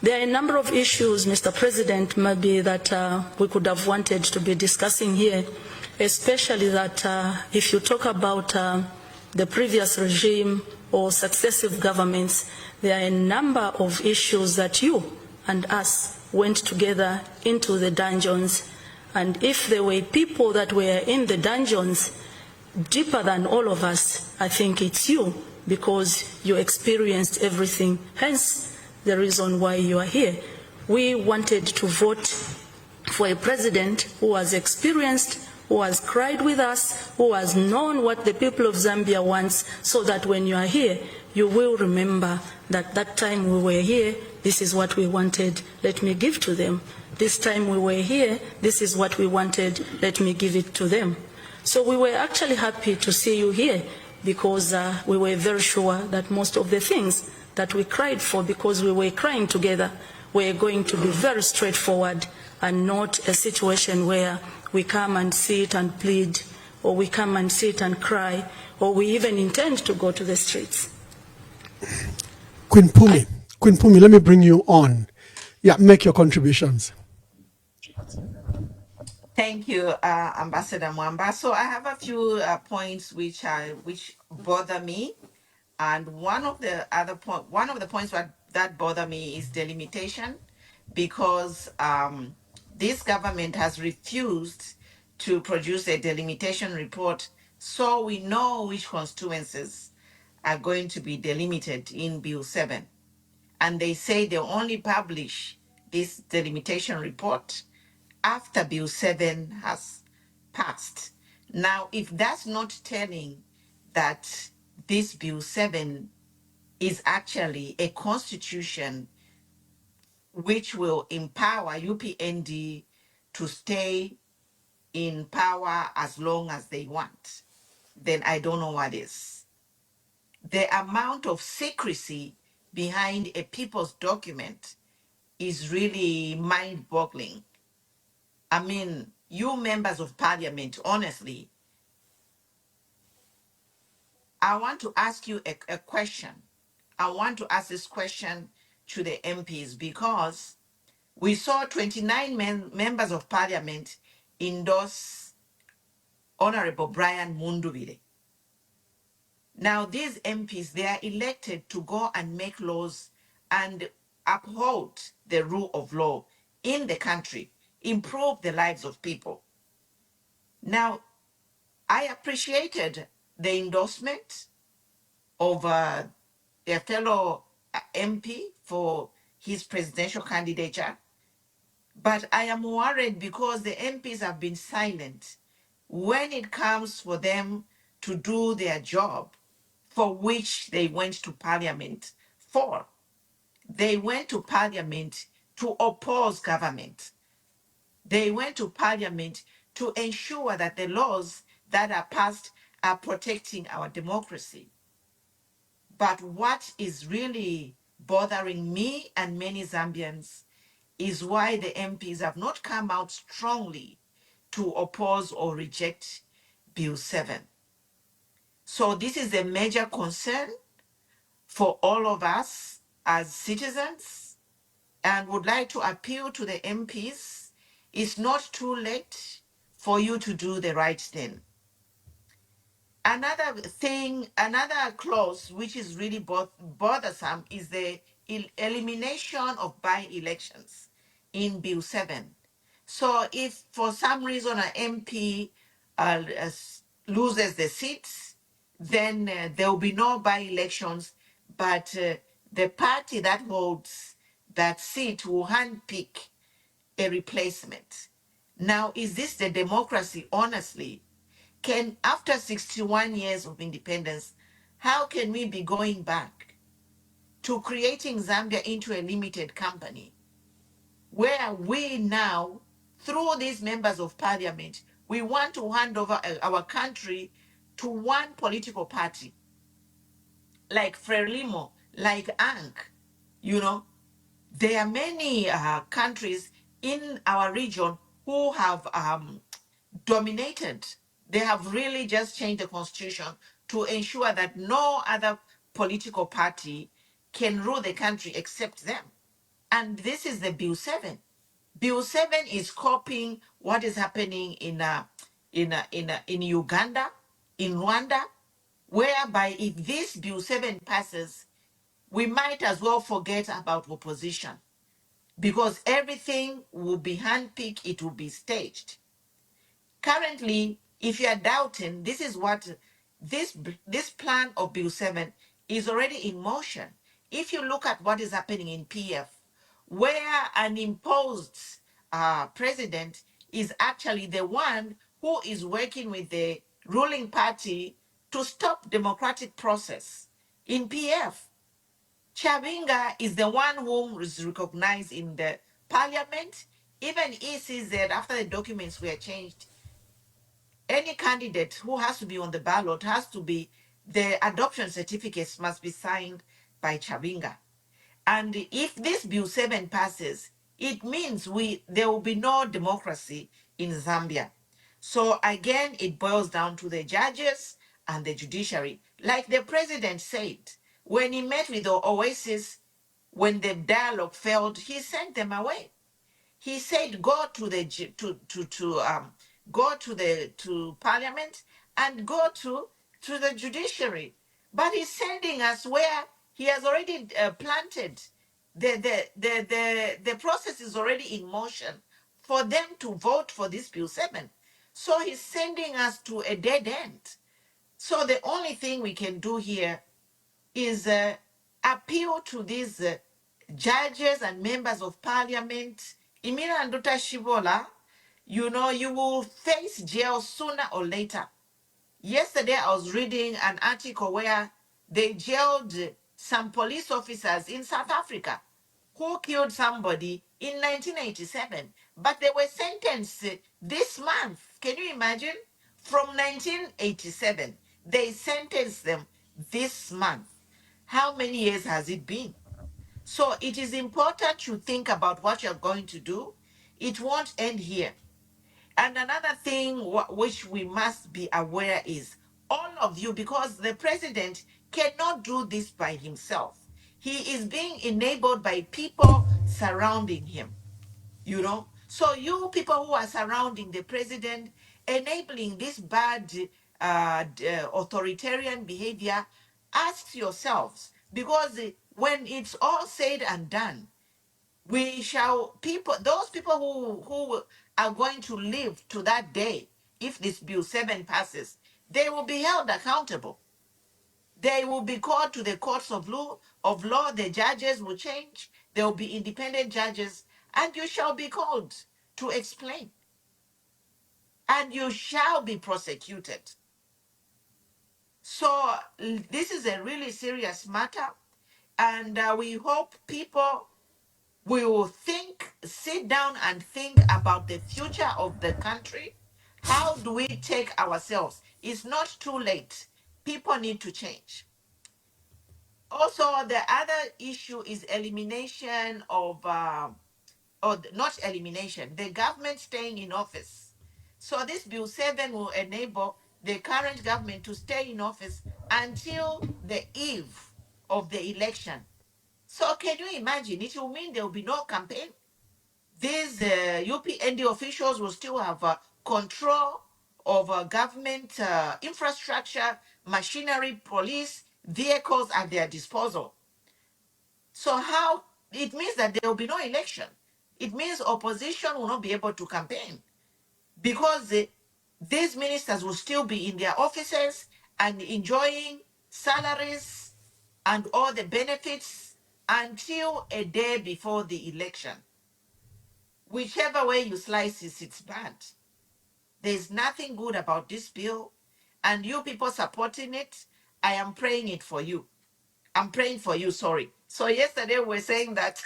There are a number of issues, Mr. President, maybe that we could have wanted to be discussing here, especially that if you talk about the previous regime or successive governments, there are a number of issues that you and us went together into the dungeons, and if there were people that were in the dungeons deeper than all of us, I think it's you, because you experienced everything, hence the reason why you are here. We wanted to vote for a president who has experienced, who has cried with us, who has known what the people of Zambia wants, so that when you are here, you will remember that that time we were here, this is what we wanted, let me give to them. This time we were here, this is what we wanted, let me give it to them. So we were actually happy to see you here, because we were very sure that most of the things that we cried for, because we were crying together, were going to be very straightforward and not a situation where we come and sit and plead, or we come and sit and cry, or we even intend to go to the streets. Queen Pumi, let me bring you on. Yeah, make your contributions. Thank you, Ambassador Mwamba. So I have a few points which bother me, and one of the points that bother me is delimitation, because this government has refused to produce a delimitation report, so we know which constituencies are going to be delimited in Bill 7. And they say they only publish this delimitation report after Bill 7 has passed. Now, if that's not telling that this Bill 7 is actually a constitution which will empower UPND to stay in power as long as they want, then I don't know what is. The amount of secrecy behind a people's document is really mind-boggling. I mean, you members of parliament, honestly, I want to ask you a question. I want to ask this question to the MPs, because we saw 29 members of parliament endorse Honorable Brian Mundubire. Now, these MPs, they are elected to go and make laws and uphold the rule of law in the country, improve the lives of people. Now, I appreciated the endorsement of a fellow MP for his presidential candidature, but I am worried because the MPs have been silent when it comes for them to do their job for which they went to parliament for. They went to parliament to oppose government. They went to parliament to ensure that the laws that are passed are protecting our democracy. But what is really bothering me and many Zambians is why the MPs have not come out strongly to oppose or reject Bill 7. So this is a major concern for all of us as citizens, and would like to appeal to the MPs. It's not too late for you to do the right thing. Another thing, another clause which is really bothersome is the elimination of by-elections in Bill 7. So if for some reason an MP loses the seats, then there will be no by-elections, but the party that holds that seat will handpick a replacement. Now, is this the democracy, honestly? Can, after 61 years of independence, how can we be going back to creating Zambia into a limited company where we now, through these members of parliament, we want to hand over our country to one political party, like Frelimo, like ANC, you know? There are many countries in our region who have dominated. They have really just changed the constitution to ensure that no other political party can rule the country except them. And this is the Bill 7. Bill 7 is copying what is happening in Uganda, in Rwanda, whereby if this Bill 7 passes, we might as well forget about opposition because everything will be handpicked, it will be staged. Currently, if you are doubting, this is what this plan of Bill 7 is already in motion. If you look at what is happening in PF, where an imposed president is actually the one who is working with the ruling party to stop democratic process in PF. Chabinga is the one whom is recognized in the parliament. Even ECZ, after the documents were changed, any candidate who has to be on the ballot has to be, the adoption certificates must be signed by Chabinga. And if this Bill 7 passes, it means there will be no democracy in Zambia. So again, it boils down to the judges and the judiciary. Like the president said, when he met with the Oasis, when the dialogue failed, he sent them away. He said, go to the to parliament and go to the judiciary. But he's sending us where he has already planted. The process is already in motion for them to vote for this Bill 7. So he's sending us to a dead end. So the only thing we can do here is appeal to these judges and members of parliament. Imira Nduta Shivola, you know, you will face jail sooner or later. Yesterday, I was reading an article where they jailed some police officers in South Africa who killed somebody in 1987, but they were sentenced this month. Can you imagine? From 1987, they sentenced them this month. How many years has it been? So it is important to think about what you're going to do. It won't end here. And another thing which we must be aware is all of you, because the president cannot do this by himself. He is being enabled by people surrounding him, you know. So you people who are surrounding the president, enabling this bad authoritarian behavior, ask yourselves, because when it's all said and done, We shall those people who are going to live to that day, if this bill 7 passes, they will be held accountable. They will be called to the courts of law. The judges will change. There will be independent judges, and you shall be called to explain, and you shall be prosecuted. So this is a really serious matter, and we hope people will sit down and think about the future of the country. How do we take ourselves? It's not too late. People need to change. Also, the other issue is elimination of, not elimination, the government staying in office. So this Bill 7 will enable the current government to stay in office until the eve of the election. So can you imagine? It will mean there will be no campaign. These UPND officials will still have control over government infrastructure, machinery, police, vehicles at their disposal. So how it means that there will be no election. It means opposition will not be able to campaign because these ministers will still be in their offices and enjoying salaries and all the benefits until a day before the election. Whichever way you slice it, it's bad. There's nothing good about this bill. And you people supporting it, I am praying it for you. I'm praying for you, sorry. So yesterday we were saying that,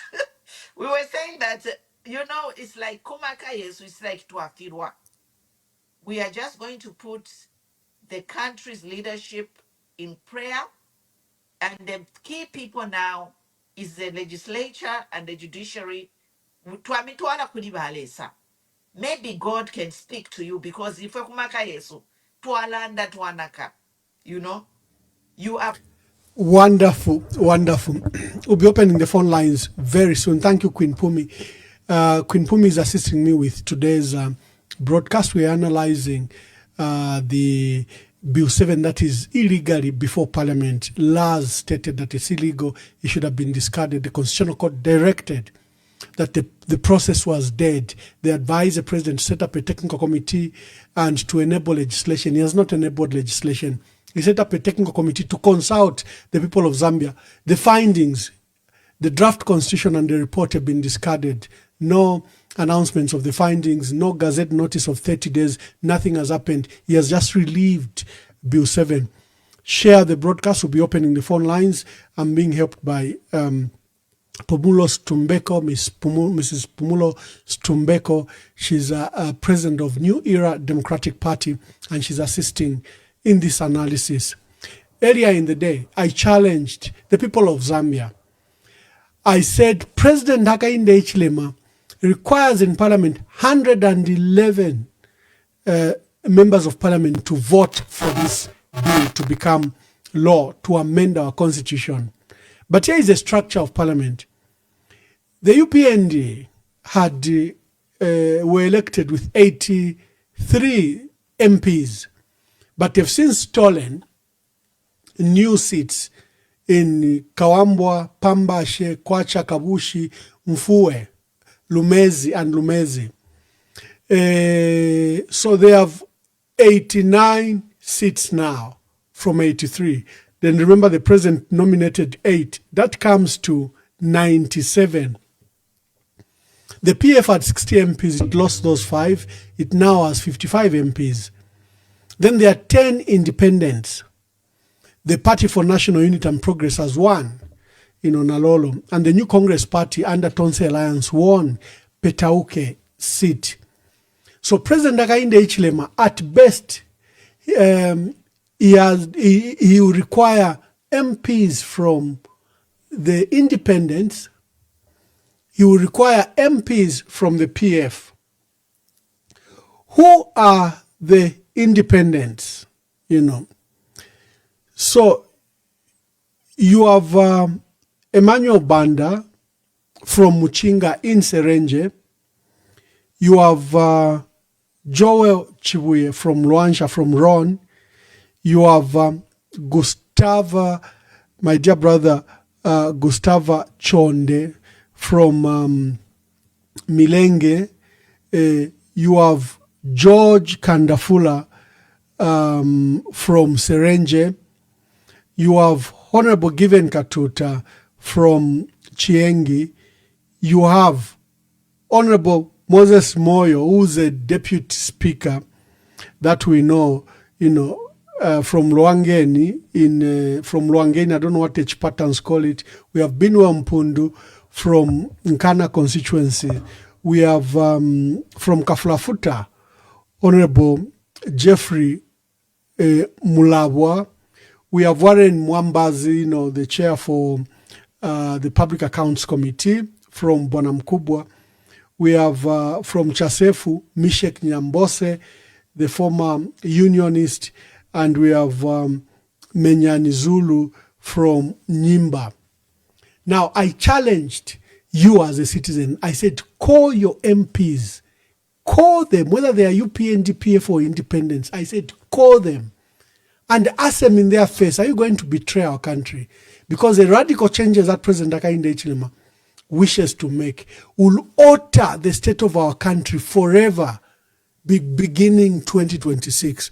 it's like Kumaka Yesu, it's like Tuafirwa. We are just going to put the country's leadership in prayer. And the key people now is the legislature and the judiciary. Maybe God can speak to you because if you are. Wonderful, wonderful. We'll be opening the phone lines very soon. Thank you, Queen Pumi. Queen Pumi is assisting me with today's broadcast. We're analyzing the Bill 7 that is illegally before Parliament. Lars stated that it's illegal. It should have been discarded. The Constitutional Court directed that the process was dead. They advised the president to set up a technical committee and to enable legislation. He has not enabled legislation. He set up a technical committee to consult the people of Zambia. The findings, the draft constitution and the report have been discarded. No announcements of the findings, no gazette notice of 30 days, nothing has happened. He has just relieved Bill 7. Share the broadcast. We'll be opening the phone lines. I'm being helped by Pumulo Stumbeko, Mrs. Pumulo Stumbeko. She's a president of New Era Democratic Party, and she's assisting in this analysis. Earlier in the day, I challenged the people of Zambia. I said President Hakainde Hichilema requires in Parliament 111 members of Parliament to vote for this bill to become law, to amend our constitution. But here is the structure of Parliament. The UPND were elected with 83 MPs, but they've since stolen new seats in Kawambwa, Pambashe, Kwacha, Kabushi, Mfue, Lumezi, and Lumezi. So they have 89 seats now from 83. Then remember the president nominated 8. That comes to 97. The PF had 60 MPs. It lost those 5. It now has 55 MPs. Then there are 10 independents. The Party for National Unity and Progress has won in Onalolo. And the New Congress Party under Tonse Alliance won Petauke seat. So President Hakainde Hichilema, at best, he will require MPs from the independents. He will require MPs from the PF. Who are the independents? So you have Emmanuel Banda from Muchinga in Serenje. You have Joel Chibuye from Luansha, from Ron. You have Gustava, my dear brother, Gustava Chonde from Milenge. You have George Kandafula from Serenje. You have Honorable Given Katuta from Chiengi. You have Honorable Moses Moyo, who's a deputy speaker that we know, from Luangeni. From Luangeni, I don't know what H patterns call it. We have Binwa Mpundu from Nkana constituency. We have from Kaflafuta, Honorable Jeffrey Mulabwa. We have Warren Mwambazi, the chair for the Public Accounts Committee from Bonamkubwa. We have from Chasefu, Mishek Nyambose, the former unionist, and we have Menyani Zulu from Nyimba. Now, I challenged you as a citizen. I said, call your MPs. Call them, whether they are UPND, PF, or independents. I said, call them and ask them in their face, are you going to betray our country? Because the radical changes that President Hakainde Hichilema wishes to make will alter the state of our country forever, beginning 2026.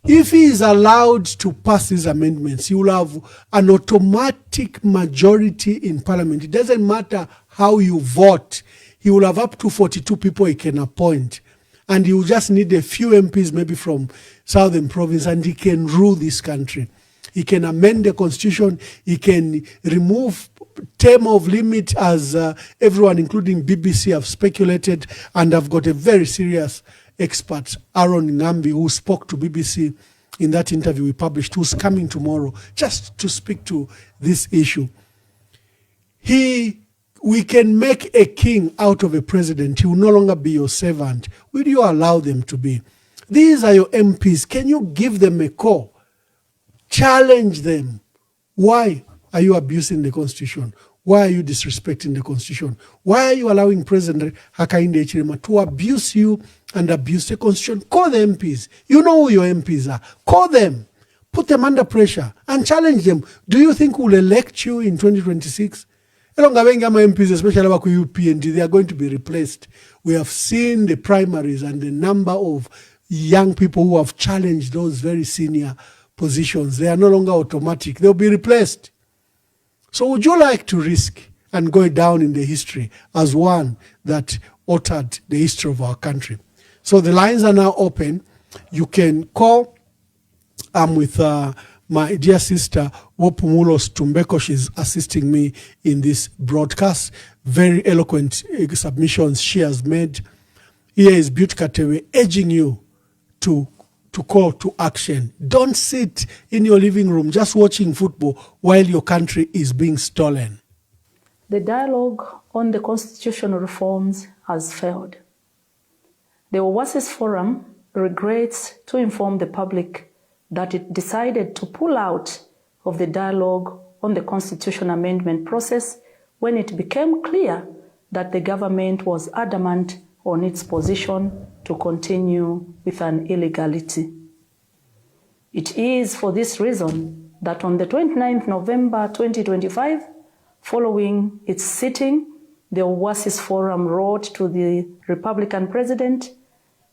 If he is allowed to pass these amendments, he will have an automatic majority in parliament. It doesn't matter how you vote. He will have up to 42 people he can appoint. And he will just need a few MPs, maybe from Southern Province, and he can rule this country. He can amend the constitution. He can remove term of limit, as everyone, including BBC, have speculated. And I've got a very serious expert, Aaron Ngambi, who spoke to BBC in that interview we published, who's coming tomorrow just to speak to this issue. We can make a king out of a president. He will no longer be your servant. Will you allow them to be? These are your MPs. Can you give them a call? Challenge them. Why are you abusing the Constitution? Why are you disrespecting the Constitution? Why are you allowing President Hakainde Hichilema to abuse you and abuse the Constitution? Call the MPs. You know who your MPs are. Call them. Put them under pressure and challenge them. Do you think we'll elect you in 2026? MPs, especially about UPND, they are going to be replaced. We have seen the primaries and the number of young people who have challenged those very senior positions. They are no longer automatic. They'll be replaced. So would you like to risk and go down in the history as one that altered the history of our country? So the lines are now open. You can call. I'm with my dear sister, Wopumulos Tumbeko. She's assisting me in this broadcast. Very eloquent submissions she has made. Here is Beauty Katewe urging you to call to action. Don't sit in your living room just watching football while your country is being stolen. The dialogue on the constitutional reforms has failed. The Oasis Forum regrets to inform the public that it decided to pull out of the dialogue on the constitution amendment process when it became clear that the government was adamant on its position to continue with an illegality. It is for this reason that on the 29th November 2025, following its sitting, the Oasis Forum wrote to the Republican president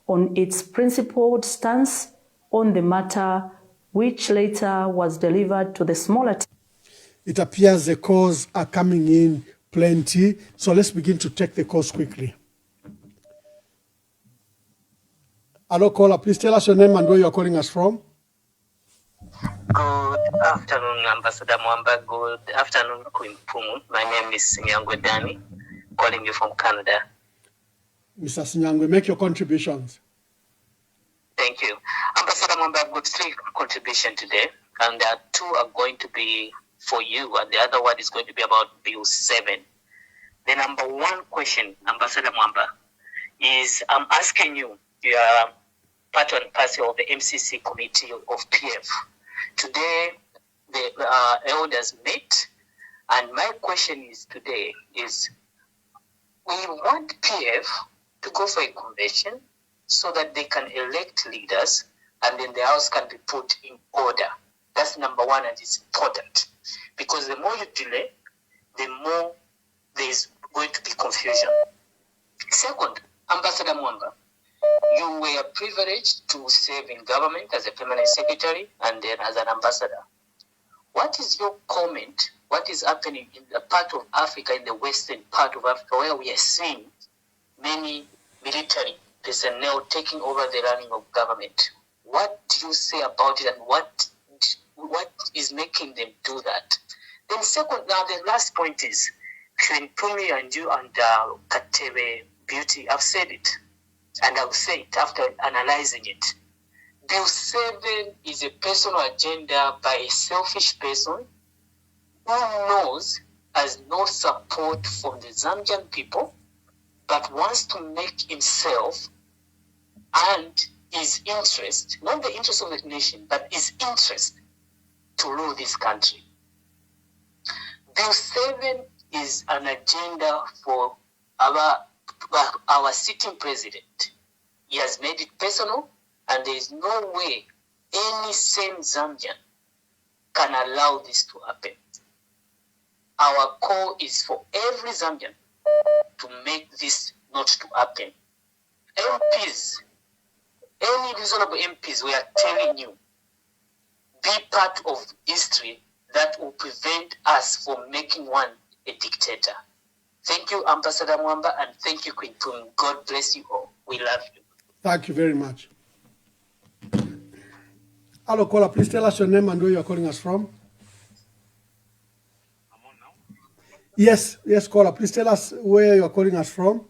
on its principled stance on the matter, which later was delivered to the smaller. It appears the calls are coming in plenty, so let's begin to take the calls quickly. Hello, caller, please tell us your name and where you are calling us from. Good afternoon, Ambassador Mwamba. Good afternoon, Queen Pumu. My name is Sinyangwe Dani, calling you from Canada. Mr. Sinyangwe, make your contributions. Thank you. Ambassador Mwamba, I've got 3 contributions today, and 2 are going to be for you, and the other one is going to be about Bill 7. The number 1 question, Ambassador Mwamba, is I'm asking you, you are part and parcel of the MCC committee of PF. Today, the elders met, and my question is today is, we want PF to go for a convention so that they can elect leaders, and then the house can be put in order. That's number 1, and it's important. Because the more you delay, the more there's going to be confusion. Second, Ambassador Mwamba, you were privileged to serve in government as a permanent secretary and then as an ambassador. What is your comment? What is happening in the part of Africa, in the western part of Africa, where we are seeing many military personnel taking over the running of government? What do you say about it, and what is making them do that? Then second, now the last point is, Queen Pumi and you and Katebe Beauty have said it, and I'll say it after analyzing it. Bill 7 is a personal agenda by a selfish person who knows has no support from the Zambian people, but wants to make himself and his interest, not the interest of the nation, but his interest to rule this country. Bill 7 is an agenda for our sitting president. He has made it personal, and there is no way any sane Zambian can allow this to happen. Our call is for every Zambian to make this not to happen. MPs, any reasonable MPs, we are telling you, be part of history that will prevent us from making one a dictator. Thank you, Ambassador Mwamba, and thank you, Queen Pumi. God bless you all. We love you. Thank you very much. Hello, caller. Please tell us your name and where you are calling us from. I'm on now. Yes, caller. Please tell us where you are calling us from.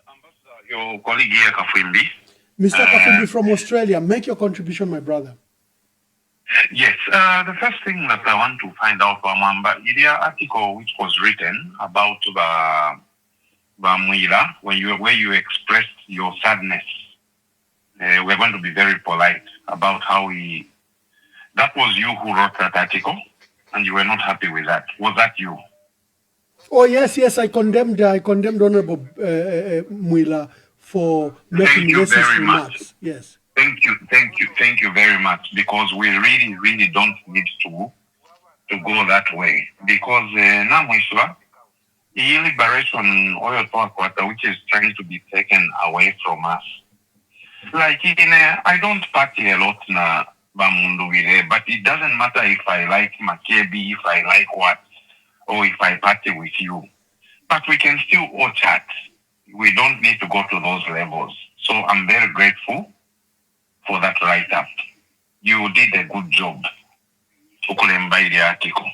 Ambassador, your colleague here, Kafwimbi. Mr. Kafwimbi from Australia. Make your contribution, my brother. Yes, the first thing that I want to find out from Mwamba is the article which was written about Mwila, where you expressed your sadness. We're going to be very polite about how that was you who wrote that article, and you were not happy with that. Was that you? Oh, yes, I condemned Honorable Mwila for making racist remarks. Yes. Thank you very much, because we really don't need to go that way, because Namwiswa, the liberation oil quarter, which is trying to be taken away from us. Like I don't party a lot na Bamunduwire, but it doesn't matter if I like Makebi, if I like what, or if I party with you. But we can still all chat. We don't need to go to those levels. So I'm very grateful for that write-up. You did a good job. Ukulemba the article.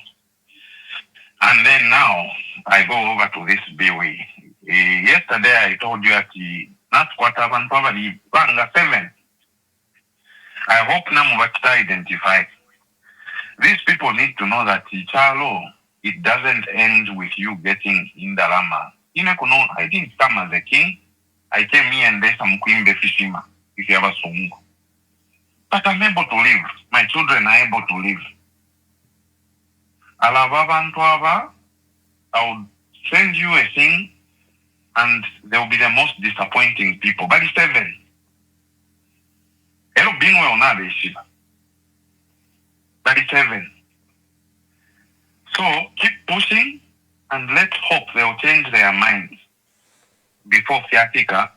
And then now I go over to this BWE. Yesterday I told you that not quarter one probably banga 7. I hope Namubakita identify. These people need to know that Chalo, it doesn't end with you getting in the Rama. I didn't come as a king. I came here and there's some Queen Befishima, if you ever saw me. But I'm able to live. My children are able to live. I will send you a thing, and they will be the most disappointing people. But it's 7. Hello, being well now, but it's 7. So keep pushing, and let's hope they'll change their minds before Fiatika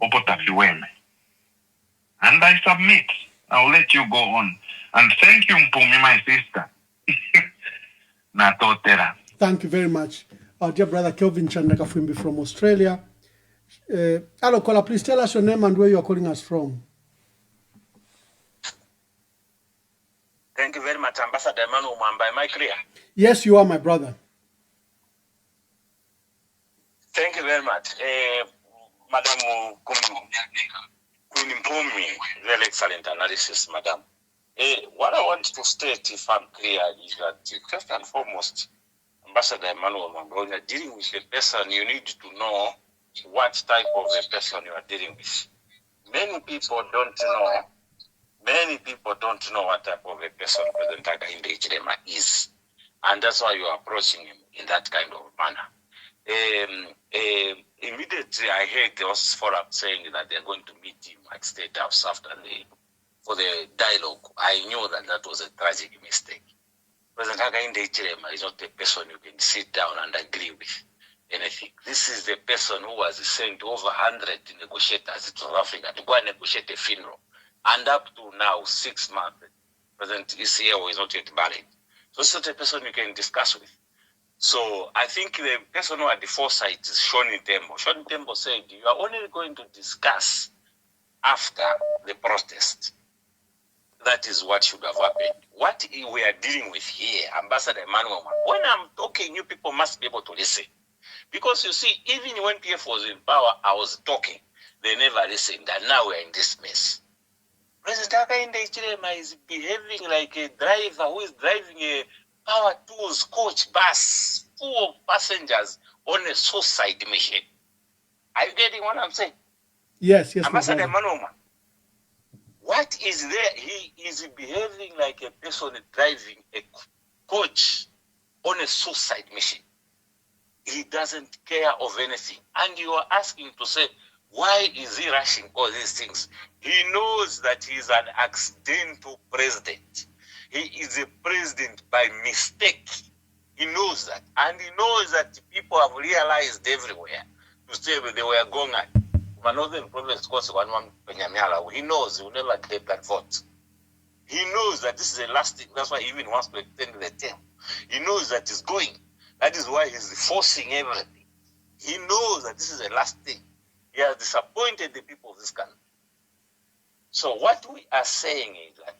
Opotafiweme. And I submit. I'll let you go on. And thank you, Mpumi, my sister. Thank you very much. Our dear brother Kelvin Chandakafwimbi from Australia. Hello, caller. Please tell us your name and where you are calling us from. Thank you very much, Ambassador Emmanuel Mwamba. Am I clear? Yes, you are, my brother. Thank you very much. Madam Queen Mpumi, very excellent analysis, Madam. What I want to state, if I'm clear, is that first and foremost, Ambassador Emmanuel Mwamba, when you're dealing with a person, you need to know what type of a person you are dealing with. Many people don't know what type of a person President Hakainde Hichilema is. And that's why you are approaching him in that kind of manner. Immediately I heard those forum saying that they're going to meet him at State House for the dialogue. I knew that was a tragic mistake. President Hakainde Hichilema is not a person you can sit down and agree with anything. This is the person who was sent over 100 negotiators to South Africa to go and negotiate a funeral. And up to now, 6 months, President ECL is not yet married. So it's not a person you can discuss with. So I think the person who had the foresight is Shoni Tembo. Shoni Tembo said, you are only going to discuss after the protest. That is what should have happened. What we are dealing with here, Ambassador Emmanuel, when I'm talking, you people must be able to listen. Because you see, even when PF was in power, I was talking. They never listened, and now we're in this mess. President Hakainde Hichilema is behaving like a driver who is driving a power tools coach bus full of passengers on a suicide mission. Are you getting what I'm saying? Yes, yes. Ambassador Emmanuel, what is there? He is behaving like a person driving a coach on a suicide mission. He doesn't care of anything. And you are asking to say, why is he rushing all these things? He knows that he is an accidental president. He is a president by mistake. He knows that. And he knows that people have realized everywhere to say they were going at Northern Province. He knows he will never get that vote. He knows that this is the last thing. That's why he even wants to extend the term. He knows that he's going. That is why he's forcing everything. He knows that this is the last thing. He has disappointed the people of this country. So what we are saying is that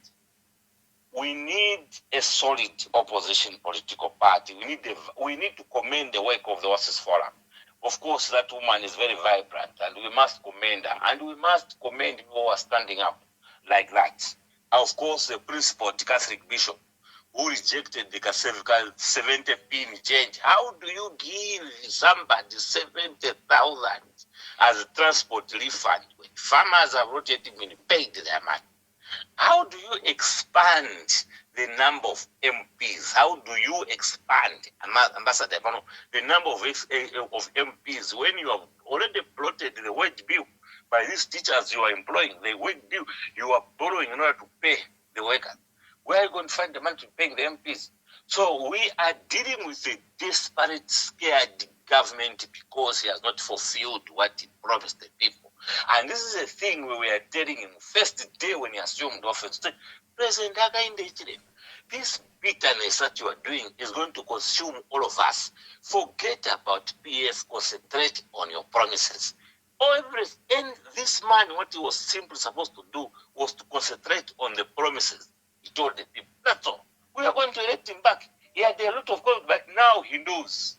we need a solid opposition political party. We need to commend the work of the WASIS Forum. Of course, that woman is very vibrant, and we must commend her. And we must commend people who are standing up like that. Of course, the principal Catholic bishop who rejected the 70p change. How do you give somebody 70,000 as a transport refund when farmers have not yet been paid their money? How do you expand the number of MPs? How do you expand, Ambassador, the number of MPs when you have already plotted the wage bill by these teachers you are employing, the wage bill you are borrowing in order to pay the workers? Where are you going to find the money to pay the MPs? So we are dealing with a desperate, scared government because he has not fulfilled what he promised the people. And this is a thing we were telling him first day when he assumed office. President Hakainde Hichilema, this bitterness that you are doing is going to consume all of us. Forget about PF, concentrate on your promises. And this man, what he was simply supposed to do was to concentrate on the promises. He told the people, that's all. We are going to elect him back. He had a lot of gold, but now he knows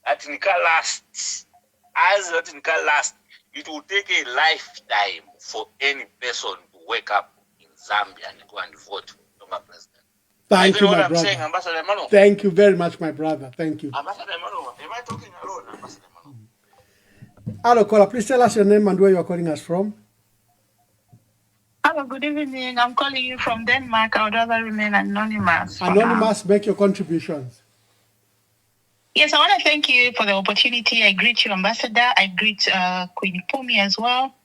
that Nika lasts. As that Nika lasts, it will take a lifetime for any person to wake up in Zambia and go and vote for the president. Thank you, my brother. Saying, Ambassador Emmanuel? Thank you very much, my brother. Thank you. Ambassador Emmanuel, am I talking alone, Ambassador Emmanuel? Hello, caller. Please tell us your name and where you are calling us from. Hello, good evening. I'm calling you from Denmark. I would rather remain anonymous. Anonymous, make your contributions. Yes, I want to thank you for the opportunity. I greet you, Ambassador. I greet Queen Pumi as well.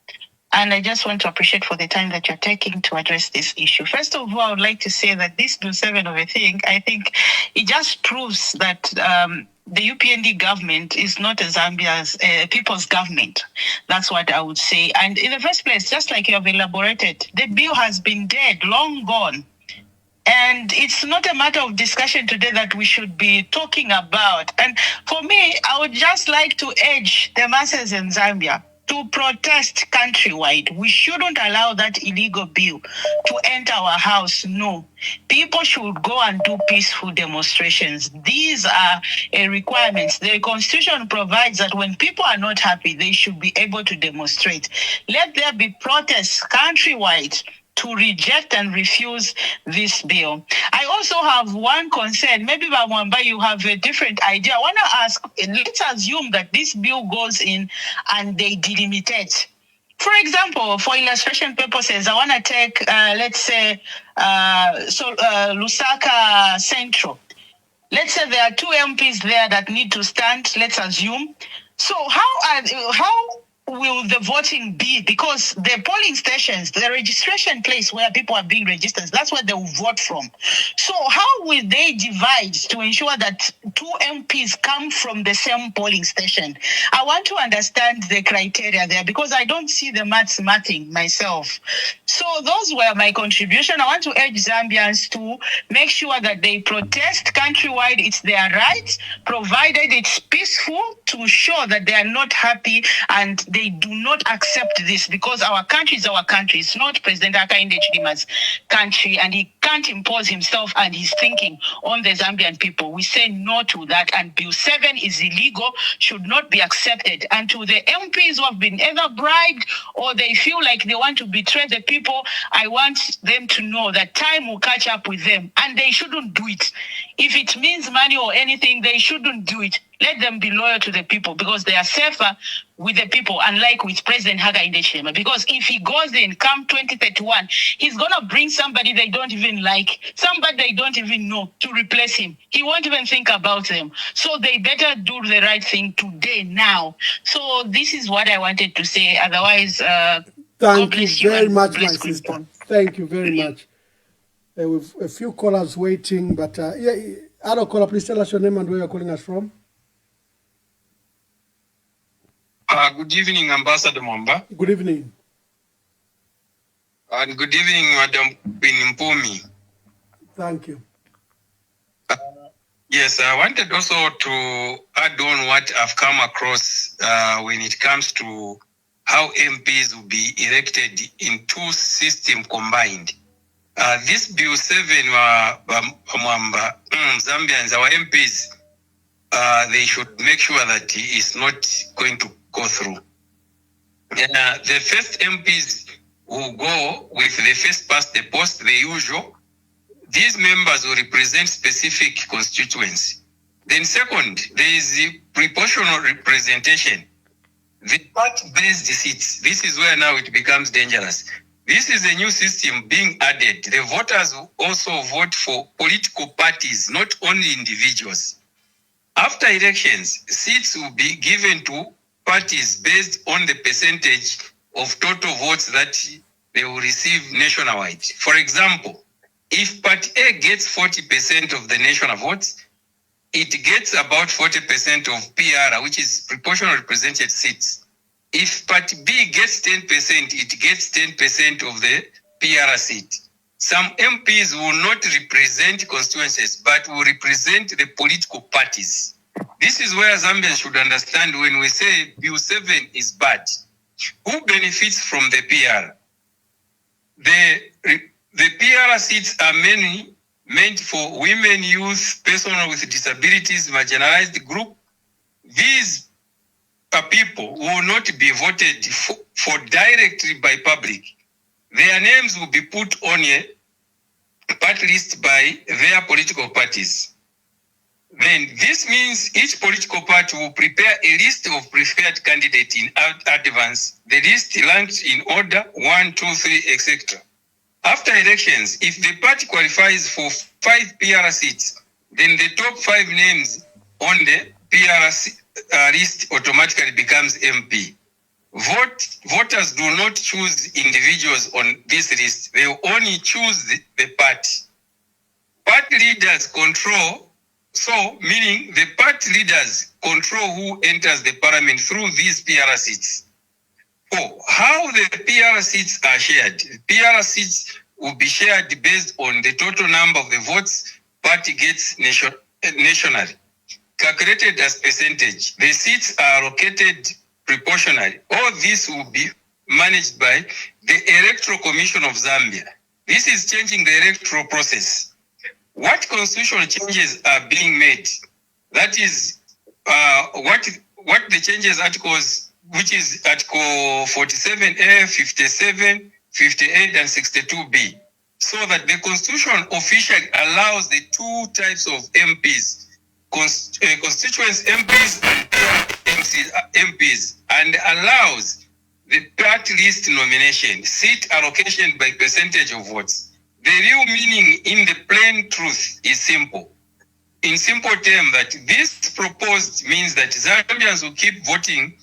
And I just want to appreciate for the time that you're taking to address this issue. First of all, I would like to say that this Bill 7 of a thing, I think it just proves that the UPND government is not a Zambia's people's government. That's what I would say. And in the first place, just like you have elaborated, the bill has been dead, long gone. And it's not a matter of discussion today that we should be talking about. And for me, I would just like to urge the masses in Zambia to protest countrywide. We shouldn't allow that illegal bill to enter our house. No. People should go and do peaceful demonstrations. These are requirements. The Constitution provides that when people are not happy, they should be able to demonstrate. Let there be protests countrywide to reject and refuse this bill. I also have one concern. Maybe, Bamwamba, you have a different idea. I want to ask, let's assume that this bill goes in and they delimitate. For example, for illustration purposes, I want to take, let's say, Lusaka Central. Let's say there are 2 MPs there that need to stand, let's assume. So how will the voting be? Because the polling stations, the registration place where people are being registered, that's where they will vote from. So how will they divide to ensure that 2 MPs come from the same polling station? I want to understand the criteria there because I don't see the mathing myself. So those were my contribution. I want to urge Zambians to make sure that they protest countrywide. It's their right, provided it's peaceful, to show that they are not happy and they do not accept this, because our country is our country. It's not President Hakainde Hichilema's country, and he can't impose himself and his thinking on the Zambian people. We say no to that, and Bill 7 is illegal, should not be accepted. And to the MPs who have been either bribed or they feel like they want to betray the people, I want them to know that time will catch up with them, and they shouldn't do it. If it means money or anything, they shouldn't do it. Let them be loyal to the people, because they are safer with the people, unlike with President Hakainde Hichilema. Because if he goes in, come 2031, he's going to bring somebody they don't even like, somebody they don't even know to replace him. He won't even think about them. So they better do the right thing today, now. So this is what I wanted to say. Otherwise, thank you very much, my sister. Thank you very much. With a few callers waiting, but other caller, please tell us your name and where you're calling us from. Good evening, Ambassador Mwamba. Good evening. And good evening, Madam Queen Mpumi. Thank you. Yes, I wanted also to add on what I've come across when it comes to how MPs will be elected in 2 systems combined. This Bill 7, Mwamba, Zambians, our MPs, they should make sure that it is not going to go through. The first MPs will go with the first past the post, the usual. These members will represent specific constituency. Then second, there is the proportional representation. The party-based seats, this is where now it becomes dangerous. This is a new system being added. The voters will also vote for political parties, not only individuals. After elections, seats will be given to parties based on the percentage of total votes that they will receive nationwide. For example, if Party A gets 40% of the national votes, it gets about 40% of PR, which is proportional represented seats. If Party B gets 10%, it gets 10% of the PR seat. Some MPs will not represent constituencies, but will represent the political parties. This is where Zambians should understand when we say Bill 7 is bad. Who benefits from the PR? The PR seats are mainly meant for women, youth, persons with disabilities, marginalized group. These people will not be voted for directly by public. Their names will be put on a party list by their political parties. Then this means each political party will prepare a list of preferred candidates in advance. The list ranked in order 1, 2, 3, etc. After elections, if the party qualifies for 5 PR seats, then the top 5 names on the PR list automatically becomes MP. Voters do not choose individuals on this list. They will only choose the party. Party leaders control, so meaning the party leaders control who enters the parliament through these PR seats. Oh, how the PR seats are shared. PR seats will be shared based on the total number of the votes party gets nationally, calculated as percentage. The seats are allocated proportionally. All this will be managed by the Electoral Commission of Zambia. This is changing the electoral process. What constitutional changes are being made? That is what the changes articles, which is Article 47A, 57, 58, and 62B, so that the Constitution officially allows the 2 types of MPs, constituents MPs and MPs, and allows the party list nomination, seat allocation by percentage of votes. The real meaning in the plain truth is simple. In simple terms, that this proposed means that Zambians will keep voting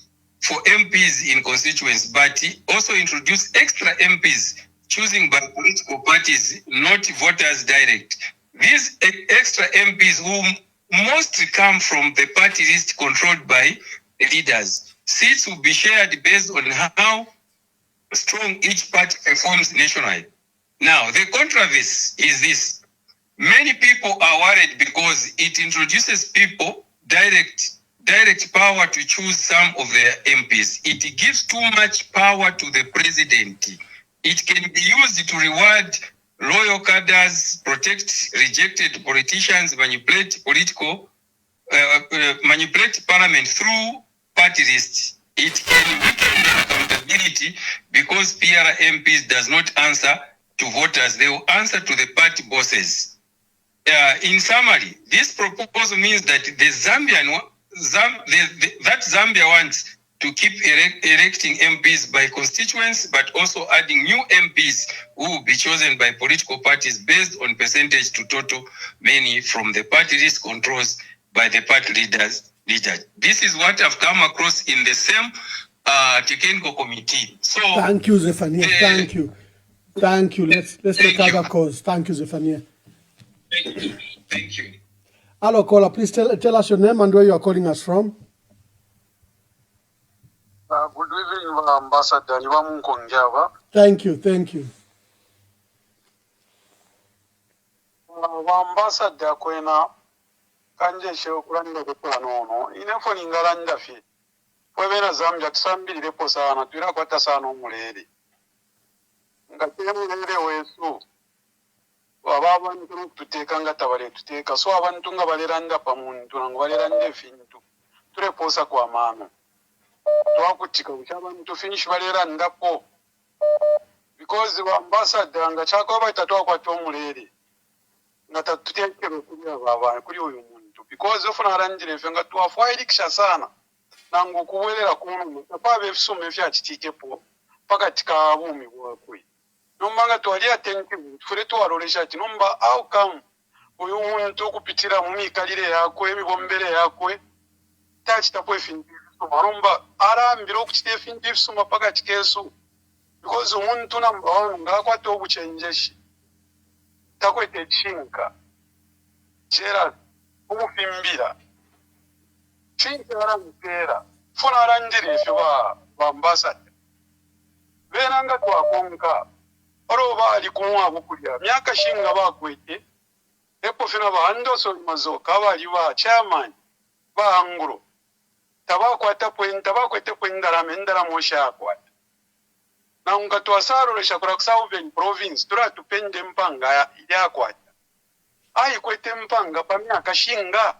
for MPs in constituents, but also introduce extra MPs choosing by political parties, not voters direct. These extra MPs who mostly come from the party list controlled by leaders. Seats will be shared based on how strong each party performs nationally. Now, the controversy is this. Many people are worried because it introduces people direct power to choose some of their MPs. It gives too much power to the president. It can be used to reward loyal cadres, protect rejected politicians, manipulate parliament through party lists. It can weaken the accountability because PR MPs does not answer to voters. They will answer to the party bosses. In summary, this proposal means that Zambia wants to keep electing MPs by constituents, but also adding new MPs who will be chosen by political parties based on percentage to total, many from the party list controls by the party leaders. This is what I've come across in the same technical committee. So thank you, Zephaniah. Thank you. Let's take other calls. Thank you, Zephaniah. Thank you. Hello, caller. Please tell us your name and where you are calling us from. Good evening, Ambassador. Thank you. Ambassador kwena kanje sheokulanda kwanono inefo ningalanda fi kwebera Zambia tusambirire posana twira kwata sana omulere ngatemulere wesu abantu tuteeka nga tabale tuteeka so abantu nga baleranga pamuntu nga baleranga efintu tuleposa kwa maano twakutika abantu finish baleranga po because wa ambassador nga chako baita twakwata omulere nga tutekero kuli ababa kuli oyo muntu because ofuna arangire fenga twafairikisha sana nangu kuwelera kuno tapabe efisume fya kitikepo pakati ka bumi bwakwe nombanga twali attentive tufure twalolesha ati nomba outcome uyu muntu kupitira mu mikalire yakwe emibombere yakwe tachitapo efintu nomba arambira okukita efintu ebisuma pakati kesu because omuntu namba wanu ngakwata obuchenjeshi takwete ekinka kera umufimbira chinkara mutera funa arangire efe ba ambassador benanga twakonka oroba ali kumwa bukulya myaka shinga bakwete epo fina ba Anderson Mazoka bali ba chairman ba angro tabakwata tabakwete kwendara mendara mosha akwata na unga twasaro leshakura Southern province tura tupende mpanga ya akwata ai kwete mpanga pa myaka shinga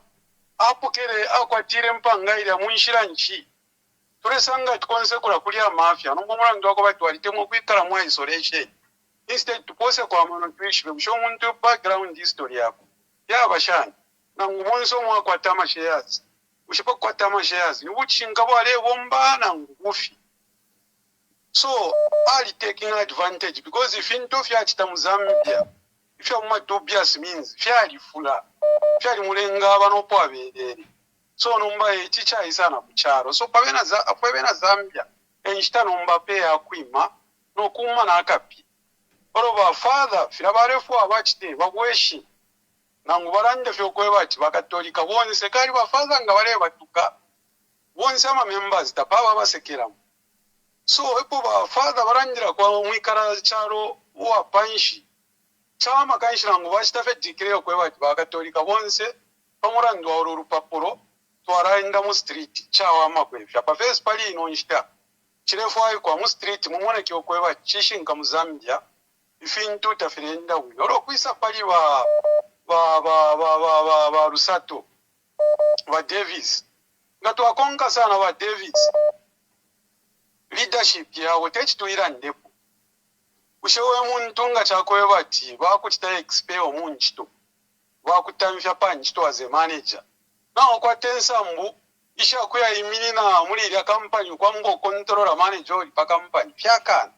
apokere akwatire mpanga ile munshiranchi turesanga tukonsekula kulya mafia nombo mulandu wako batwalite mu kwikala mu isolation. Instead tupose kwa mano tuishi besho muntu background history yako yabashani na ngubonso mwa kwa tama shares ushipo kwa tama shares ubuchinga bwale bomba na ngufi so ali taking advantage because if into fya chita Mozambique if you want to bias means fya fula fya mulenga abanopo abere so nomba echicha isana kucharo so pabena Zambia enchita nomba pe akwima no kuma na akapi oroba father firabarefu abachite bagweshi nangu barande fyo kwebati bakatolika bonse kali ba father nga bale batuka bonse ama members tapaba basekera so epo ba father barandira kwa mwikara charo wa panshi chama kanshi nangu bachita fe declare kwebati bakatolika bonse pamurandu wa urupapuro twaraenda mu street chawa makwefya pa face pali inonshita chirefu ayi kwa mu street mumone kyo kwebati chishinka mu Zambia ifintu tafirenda uyo oro kwisa pali ba Rusato ba Davis ngato akonka sana ba Davis leadership yawe techituira ndepo ushewe muntu nga chakwe bati bakuchita expel omunchito bakutamfya panchito as a manager naho kwa tensambu isha kuya imini na muri ya company kwa ngo controller manager pa company fyakana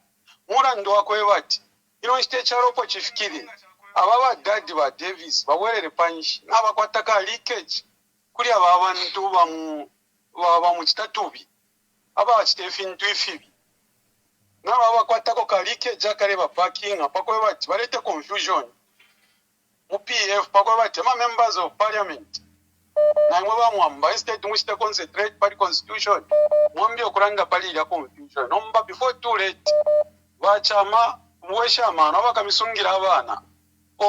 murando wakwe bati ino chite charopo chifikiri ababa dadi ba Davis bawerere panshi nabakwataka leakage kuri aba bantu ba mu kitatubi abachite fintu ifibi naba bakwatako kalike jakare ba parking apako bati barete confusion mu PF pako bati ma members of parliament na mwe bamwamba instead mushite concentrate party constitution mwambi okuranga pali ya confusion nomba before too late bachama mweshama no bakamisungira abana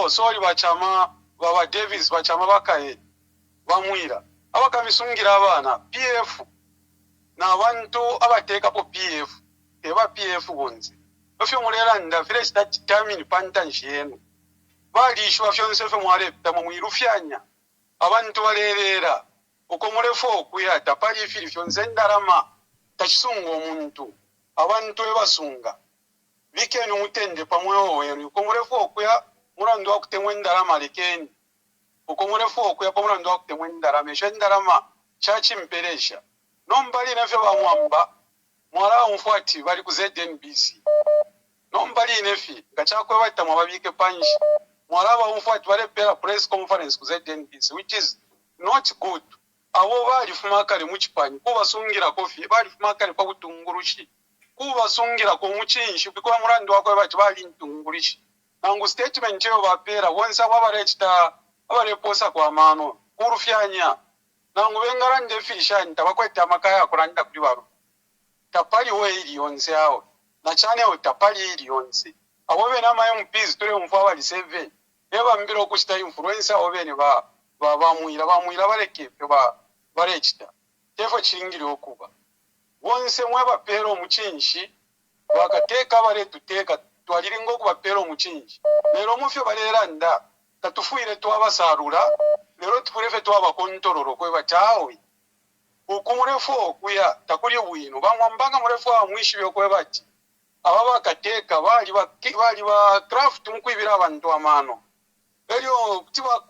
sorry bachama baba Davis bachama bakaye bamwira abakamisungira abana PF na abantu abateka po PF eba PF bonze ofyo mulera nda vile start determine pantanjeno balishwa fyonse fe mwarepta mu mwirufyanya abantu balerera uko murefu okuya tapali ifiri fyonse ndarama tachisunga omuntu abantu ebasunga bikeni umutende pamwewo wenu uko murefu okuya murandu wakutemwe ndarama lekeni uko murefu okuya pa murandu wakutemwe ndarama eshe ndarama chachi mperesha nombali nefyo bamwamba mwala umfuati bali ku ZNBC nombali nefi ngachakwe bata mwababike panji mwala ba umfuati bale pera press conference ku ZNBC which is not good abo bali fumakale muchipanyi kuba sungira kofi bali fumakale pa kutungurushi kuba sungira ko muchinshi biko murandu wakwe bati bali ntungurushi nangu statement yo bapera wonsa babarechita abareposa kwa mano kurufyanya nangu bengarande fishani tabakweta makaya kuranda kuri baro tapali we iliyonse awo na chane o tapali iliyonse abo bena ma MPs tole mfa bali 7 eba mbiro kuchita influencer abo bene bamwira bareke barechita tefo chingiri okuba wonse mweba pero muchinshi wakateka bare tuteka twaliringo kuba pero muchinshi lero mufyo baleranda tatufuire twabasarura lero tupurefe twaba kontororo kweba chawe ukumurefu okuya takuri bwino bamwambanga murefu wa mwishi byo bati aba bakateka bali ba craft mukwibira abantu amano elio tiba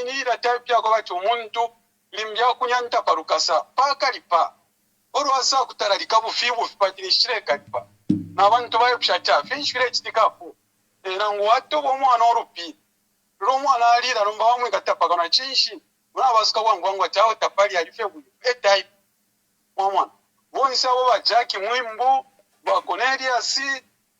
ni la type yako bati umuntu limbya kunyanta parukasa pakalipa orwasa kutaralika bufibu fipatishire kalipa nabantu bayo pshacha finshire chitikapo era ngwato bomwana orupi romwana alira romba bamwe katapa kana chinshi mwana basuka wangu atawo tapali alife buyo type mwana wonse abo bajaki mwimbu ba Cornelius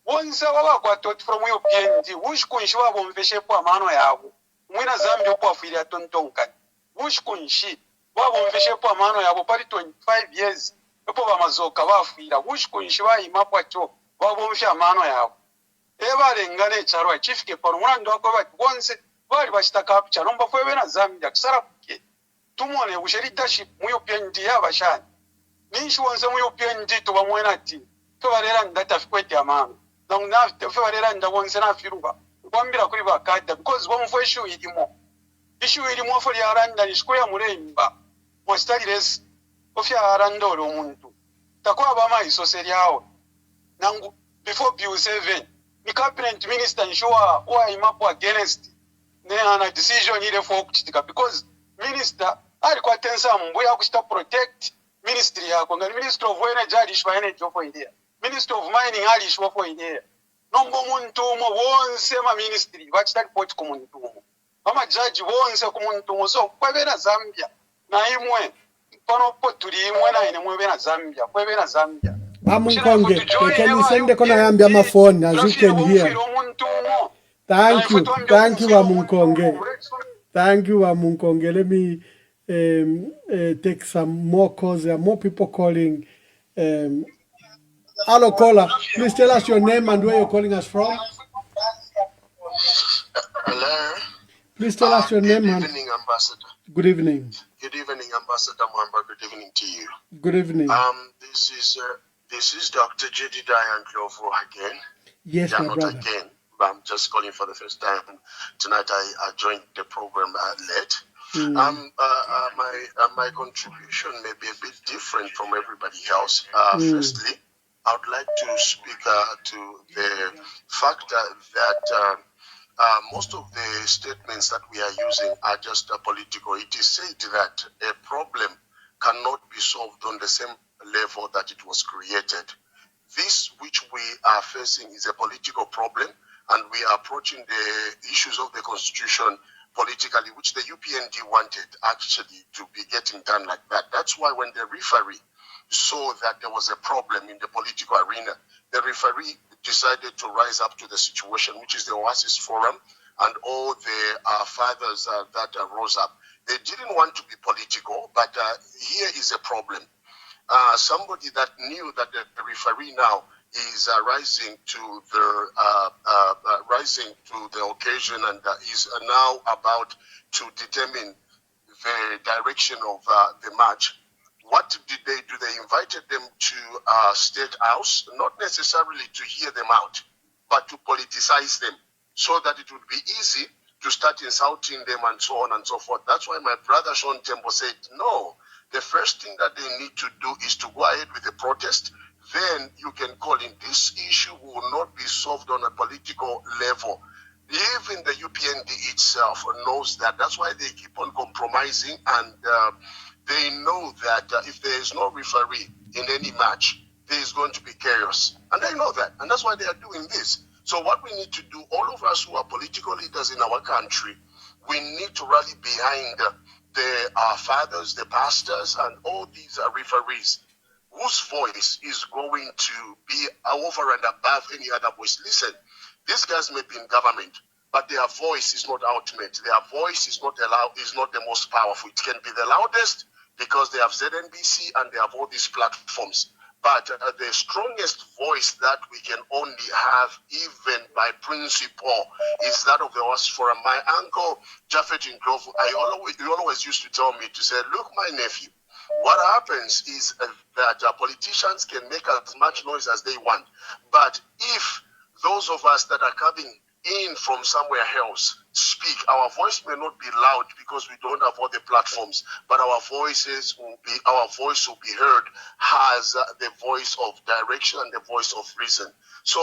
wonse abo bakwatot from UPND wushkunshi wabo mveshe kwa mano yabo mwina Zambia kwa afiri tontonka wushkunshi wabo mveshe kwa mano yabo pari 25 years epo bamazoka bafira wushkunshi bayima kwacho wabo mfya mano yabo ebalengane charwa chifike pano mwana ndo akwa wonse bali bashitaka apicha nomba fwebe na Zambia kusara kuke tumone leadership mu UPND yabashani ninshi wonse mu UPND to bamwena ati to barera ndata fikwete amano donc na to barera ndabonse na firuba kwambira kuri bakada because bomfwe issue irimo fo yaranda nishikoya muremba mo styleless ofya arandoro omuntu takwa bama isose lyawo nangu before bill 7 ni cabinet minister nshowa wa imapo against ne ana decision ile fo kuchitika because minister alikuwa tensa mbuya kuchita protect ministry yako ngani minister of energy alishwa energy ofo idea minister of mining alishwa ofo idea nombo muntu mo wonse ma ministry bachita report ku muntu ama judge wonse ku muntu so kwebera Zambia na imwe pano po tuli imwe na ine mwebera Zambia kwebera Zambia Bamunkonge can you send the yambi ama phone as you can hear. Thank you Bamunkonge. Thank you Bamunkonge. Let me take some more calls. There are more people calling. Hello, caller. Please tell us your name and where you're calling us from. Hello. Please tell us your name. Good evening, Ambassador. Good evening. Good evening, Ambassador Mwamba. Good evening to you. Good evening. This is Dr. J.D. Diane Clovo again. Yes, my brother. Not again. But I'm just calling for the first time tonight. I joined the program late. My contribution may be a bit different from everybody else. Firstly, I would like to speak to the fact that most of the statements that we are using are just political. It is said that a problem cannot be solved on the same level that it was created. This which we are facing is a political problem, and we are approaching the issues of the constitution politically, which the UPND wanted actually to be getting done like that. That's why when the referee saw that there was a problem in the political arena, the referee decided to rise up to the situation, which is the Oasis Forum and all the fathers that rose up. They didn't want to be political, but here is a problem. Somebody that knew that the referee now is rising to the occasion and is now about to determine the direction of the match. What did they do? They invited them to State House, not necessarily to hear them out, but to politicize them so that it would be easy to start insulting them and so on and so forth. That's why my brother Sean Tembo said, no, the first thing that they need to do is to go ahead with the protest. Then you can call in. This issue will not be solved on a political level. Even the UPND itself knows that. That's why they keep on compromising, and they know that if there is no referee in any match, there is going to be chaos. And they know that, and that's why they are doing this. So what we need to do, all of us who are political leaders in our country, we need to rally behind the fathers, the pastors, and all these referees whose voice is going to be over and above any other voice. Listen, these guys may be in government, but their voice is not ultimate. Their voice is not the most powerful. It can be the loudest because they have ZNBC and they have all these platforms. But the strongest voice that we can only have, even by principle, is that of the Oasis Forum. My uncle, Japheth Ngrovu, he always used to tell me to say, look, my nephew, what happens is that politicians can make as much noise as they want. But if those of us that are coming in from somewhere else speak, our voice may not be loud because we don't have all the platforms, but our voice will be heard as the voice of direction and the voice of reason. So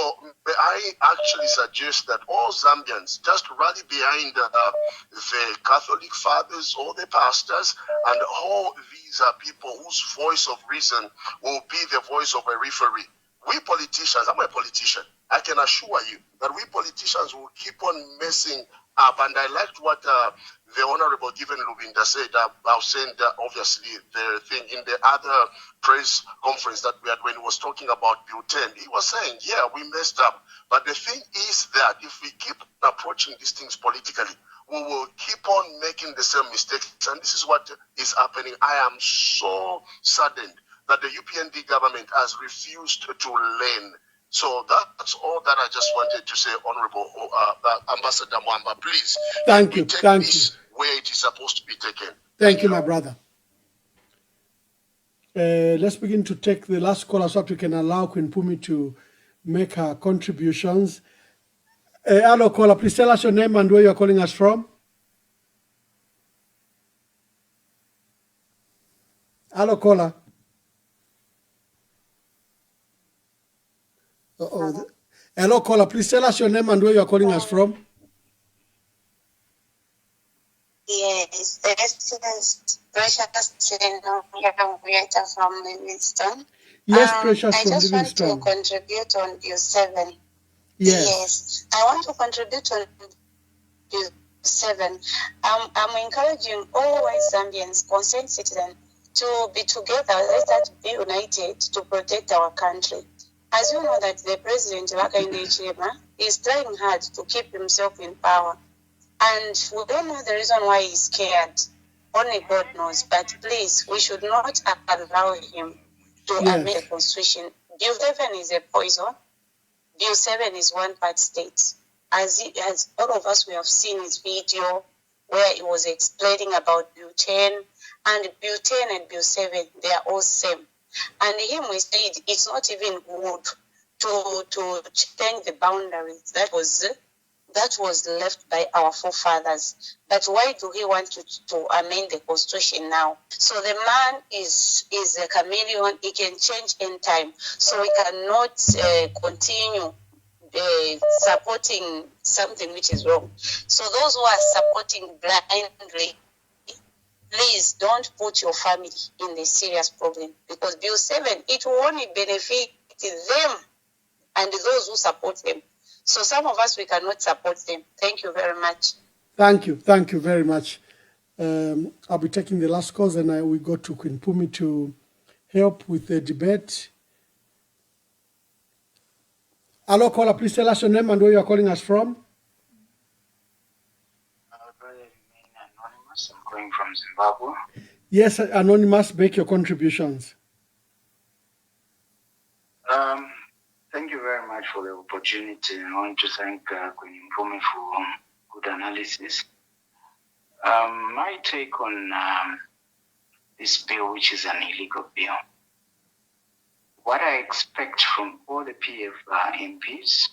I actually suggest that all Zambians just rally behind the Catholic fathers, all the pastors, and all these people whose voice of reason will be the voice of a referee. We politicians, I'm a politician, I can assure you that we politicians will keep on messing up. And I liked what the Honorable Given Lubinda said. I'll send, obviously, the thing in the other press conference that we had when he was talking about Bill 10. He was saying, yeah, we messed up. But the thing is that if we keep approaching these things politically, we will keep on making the same mistakes. And this is what is happening. I am so saddened that the UPND government has refused to learn. So that's all that I just wanted to say, Honorable Ambassador Mwamba. Please, thank you. Where it is supposed to be taken. Thank you, my brother. Let's begin to take the last caller so that we can allow Queen Mpumi to make her contributions. Hello, caller. Please tell us your name and where you are calling us from. Hello, caller. Hello, caller. Please tell us your name and where you are calling us from. Yes, this is Precious from Livingston. Yes, Precious I from just Livingston. want to contribute on Bill 7. Yes. I want to contribute on Bill 7. I'm encouraging all white Zambians, concerned citizens, to be together. Let's be united to protect our country. As you know that the president, Hakainde Hichilema, is trying hard to keep himself in power. And we don't know the reason why he's scared. Only God knows. But please, we should not allow him to amend the constitution. Bill 7 is a poison. Bill 7 is one-part state. As all of us, we have seen his video where he was explaining about Bill 10. And Bill 10 and Bill 7, they are all same. And him, we said it's not even good to change the boundaries that was left by our forefathers. But why do we want to amend the constitution now? So the man is a chameleon. He can change in time. So we cannot continue supporting something which is wrong. So those who are supporting blindly, please don't put your family in a serious problem, because Bill 7, it will only benefit them and those who support them. So some of us, we cannot support them. Thank you very much. Thank you. Thank you very much. I'll be taking the last calls and we go to Queen Mpumi to help with the debate. Hello, caller, please tell us your name and where you are calling us from. I'm calling from Zimbabwe. Yes, Anonymous, make your contributions. Thank you very much for the opportunity. I want to thank Queen Mpumi for good analysis. My take on this bill, which is an illegal bill. What I expect from all the PF MPs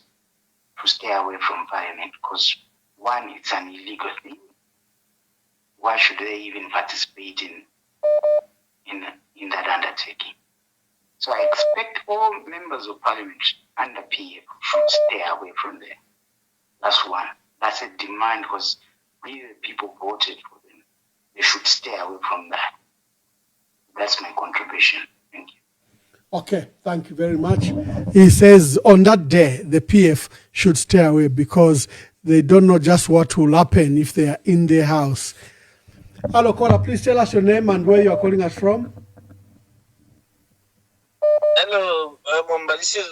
to stay away from parliament, because one, it's an illegal thing. Why should they even participate in that undertaking? So I expect all members of parliament under PF should stay away from there. That's one. That's a demand, because we the people voted for them. They should stay away from that. That's my contribution. Thank you. Okay, thank you very much. He says on that day, the PF should stay away because they don't know just what will happen if they are in their house. Hello, caller, please tell us your name and where you are calling us from. Hello, this is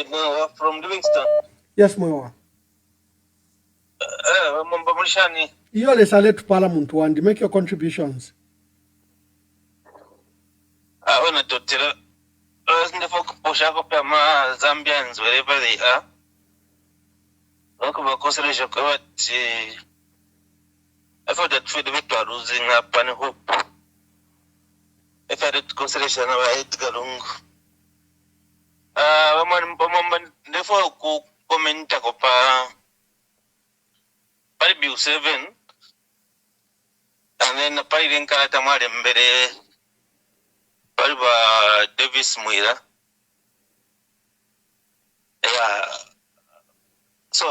Mwewa from Livingston. Yes, Mwewa. Mwamba Mulishani. You're the Saleh Parliament one. Make your contributions. When totela never kusha kopya ma Zambians wherever they are. Wako consideration kwa I thought that for the victor losing up and hope. If I did consideration about Edgar Lungu. Therefore, comment pa Bill 7 and then Pai Renkarata Madembere Palba Davis Muira. Yeah. So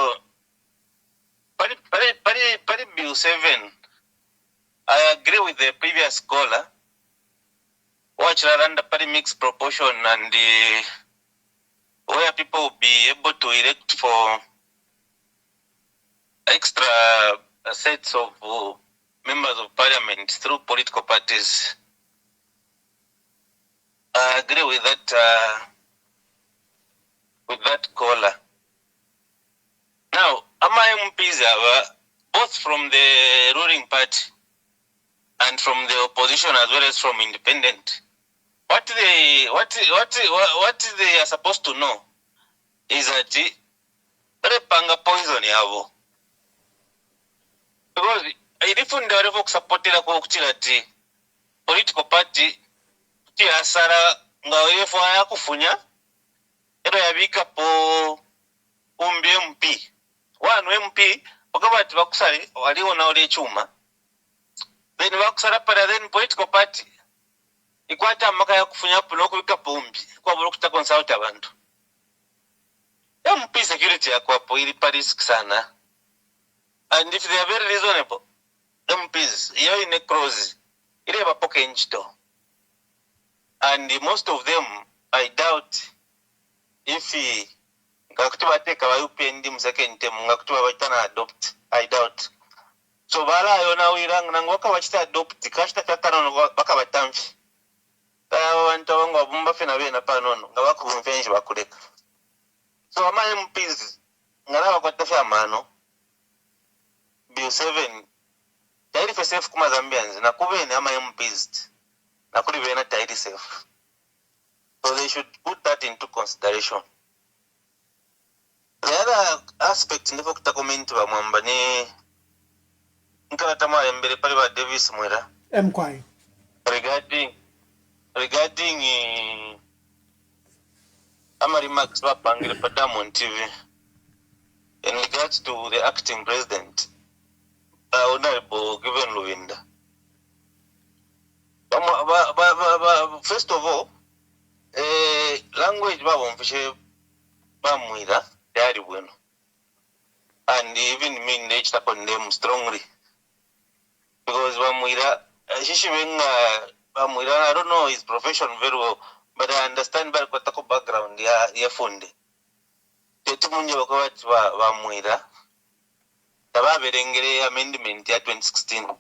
Pari Bill 7, I agree with the previous caller. Watch under Pari mixed proportion and where people will be able to elect for extra sets of members of parliament through political parties. I agree with that caller. Now, MPs are both from the ruling party and from the opposition as well as from independent. What they are supposed to know is that they panga poison yavo. Because if they are supported a political party, ti asara ngawe faya kufunya, ero yabika po MP. One MP, wakabati wakusari waliona ule chuma. Then wakusara para then political party. Ikwata maka ya kufunya puno kubika pombi kwa bulukuta consult abantu. MP security ya kwa po ili risk sana. And if they are very reasonable, MPs, iyo ine cross, ile bapoke nchito. And most of them, I doubt if ngakutuba teka wa UPND second term ngakutuba waitana adopt. I doubt. So bala yona wirang nangwaka wachita adopt kashita tatano baka batamfi. Wanta wangu bumba fena bena panono ngawako kumfenji bakuleka. So ama MPs ngalawa kwa tafi amano Bill 7 tairi for safe kuma Zambians na kubene ama MPs na kuli bena tairi safe. So they should put that into consideration. The other aspect ndifo kutakomenti wa mwamba ni nkana tamale mbele pale wa Davis Mwera. Mkwai. Regarding ama remarks wapangile pa Diamond TV in regards to the acting president, Honorable Given Luvinda. First of all, language babo mfishe bamwira yari bueno, and even mean they condemn strongly because bamwira bamwira, I don't know his profession very well, but I understand by kwatako background ya fundi tetu munye bakawati bamwira tababerengere amendment ya 2016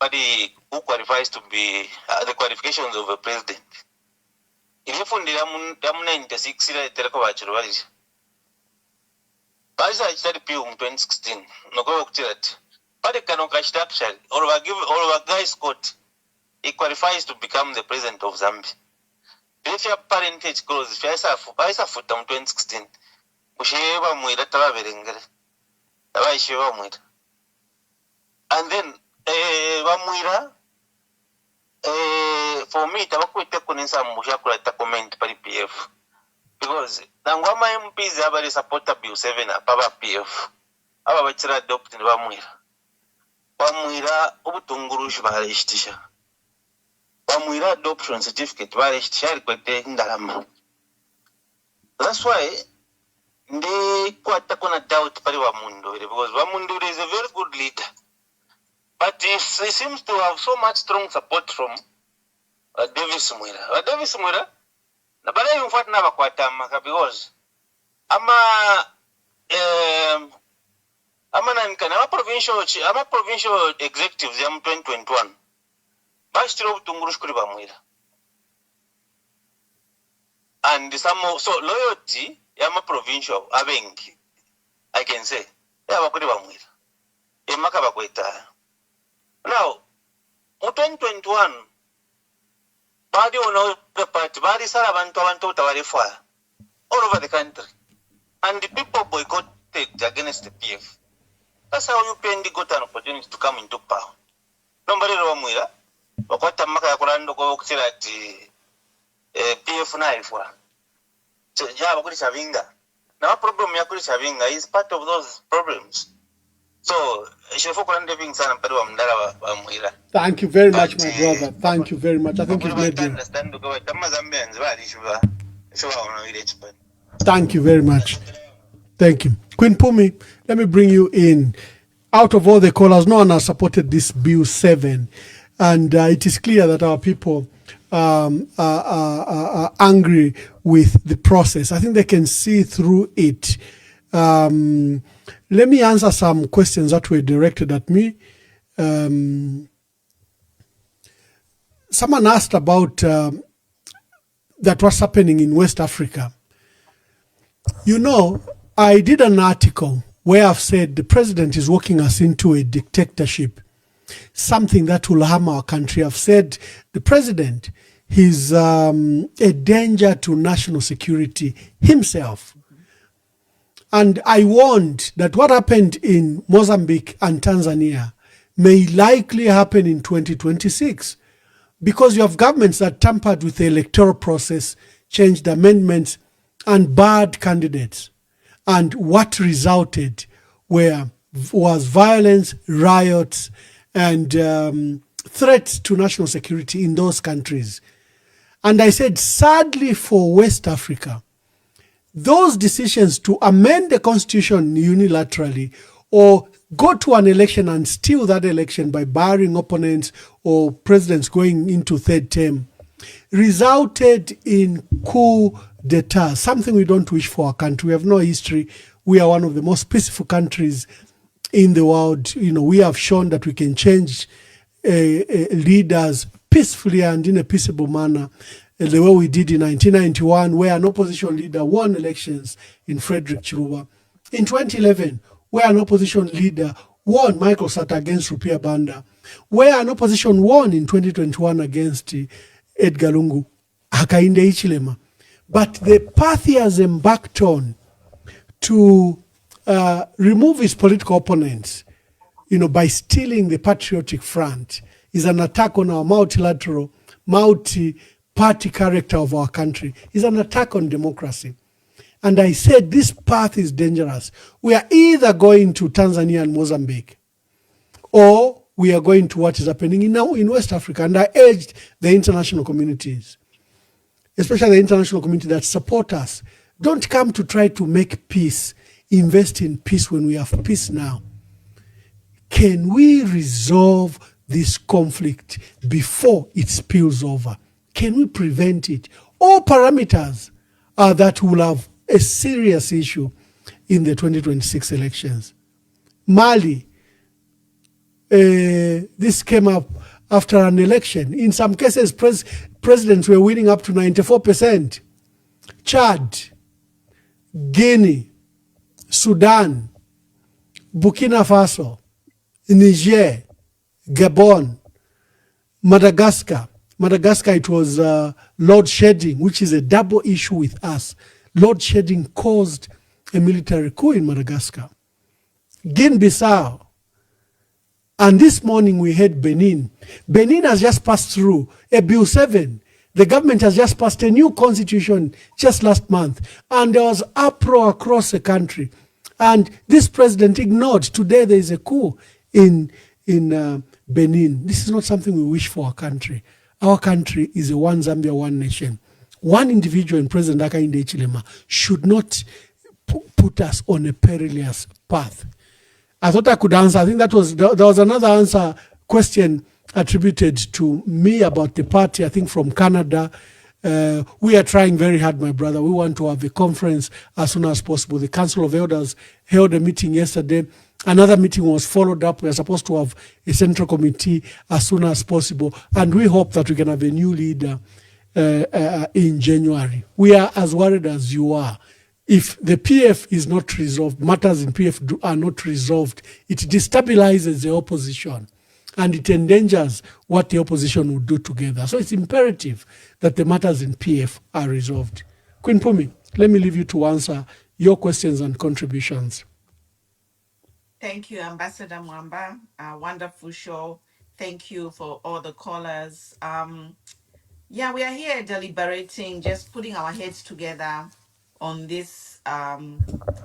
party who qualifies to be the qualifications of a president. Ilifundira mu 96 ila tereko bachiro baliri. Baisa achitari piu mu 2016. Nokowe kutirati. Party cannot actually or guys court. He qualifies to become the president of Zambia. If your parentage clause, if you foot on 2016, Usheva Muida Tababerengere. And then Vamuira for me, Tabakuita Kunisa Mushakula comment by PF. Because Nangama MPs have a supporter Bill 7 Papa PF. Our child adopted Vamuira. Vamuira Ubutungurush Varishtisha. Vamuira adoption certificate Varishtisha Kwete Ndarama. That's why they quite a doubt Pariwamundo because Vamundo is a very good leader. But he seems to have so much strong support from Davis Mwira. Davis Mwira, na baada ya mfuata na bakwatama because ama provincial executives ya 2021 bashitira ubutungurushi kuri Bamwira. And so loyalty ya provincial abengi I can say ya bakuri Bamwira. Emaka bakweta. Now, in 2021, party on the party, party Sarabanto Tawarifa all over the country. And the people boycotted against the PF. That's how you PND got an opportunity to come into power. Nobody Romwira, but what Tamaka Kurando go at PF Naifwa. So, Yabakuris Havinga. Now, problem Yakuris Havinga is part of those problems. So, thank you very much, my brother. Thank you very much. I think you've made it. Thank you very much. Thank you. Queen Pumi, let me bring you in. Out of all the callers, no one has supported this Bill 7. And it is clear that our people are angry with the process. I think they can see through it. Let me answer some questions that were directed at me. Someone asked about that what's happening in West Africa. You know, I did an article where I've said the president is walking us into a dictatorship, something that will harm our country. I've said the president is a danger to national security himself. And I warned that what happened in Mozambique and Tanzania may likely happen in 2026 because you have governments that tampered with the electoral process, changed amendments, and barred candidates. And what resulted was violence, riots, and threats to national security in those countries. And I said, sadly for West Africa, those decisions to amend the constitution unilaterally or go to an election and steal that election by barring opponents or presidents going into third term resulted in coup d'etat, something we don't wish for our country. We have no history. We are one of the most peaceful countries in the world. You know, we have shown that we can change leaders peacefully and in a peaceable manner. The way we did in 1991, where an opposition leader won elections in Frederick Chiruba. In 2011, where an opposition leader won Michael Sata against Rupia Banda. Where an opposition won in 2021 against Edgar Lungu, Hakainde Hichilema. But the path he has embarked on to remove his political opponents, you know, by stealing the Patriotic Front, is an attack on our multilateral, multi-party character of our country. Is an attack on democracy. And I said this path is dangerous. We are either going to Tanzania and Mozambique, or we are going to what is happening now in West Africa. And I urged the international communities, especially the international community that support us, don't come to try to make peace, invest in peace when we have peace now. Can we resolve this conflict before it spills over? Can we prevent it? All parameters are that will have a serious issue in the 2026 elections. Mali, this came up after an election. In some cases, presidents were winning up to 94%. Chad, Guinea, Sudan, Burkina Faso, Niger, Gabon, Madagascar. Madagascar, it was load shedding, which is a double issue with us. Load shedding caused a military coup in Madagascar. Guinea-Bissau. And this morning we had Benin. Benin has just passed through a Bill 7. The government has just passed a new constitution just last month. And there was uproar across the country. And this president ignored. Today there is a coup in Benin. This is not something we wish for our country. Our country is a one Zambia, one nation. One individual in President Hakainde Hichilema should not put us on a perilous path. I thought I could answer. I think there was another question attributed to me about the party, I think from Canada. We are trying very hard, my brother. We want to have a conference as soon as possible. The Council of Elders held a meeting yesterday. Another meeting was followed up. We are supposed to have a central committee as soon as possible. And we hope that we can have a new leader in January. We are as worried as you are. If the PF is not resolved, matters in PF are not resolved, it destabilizes the opposition and it endangers what the opposition would do together. So it's imperative that the matters in PF are resolved. Queen Pumi, let me leave you to answer your questions and contributions. Thank you, Ambassador Mwamba. A wonderful show. Thank you for all the callers. Yeah, we are here deliberating, just putting our heads together on this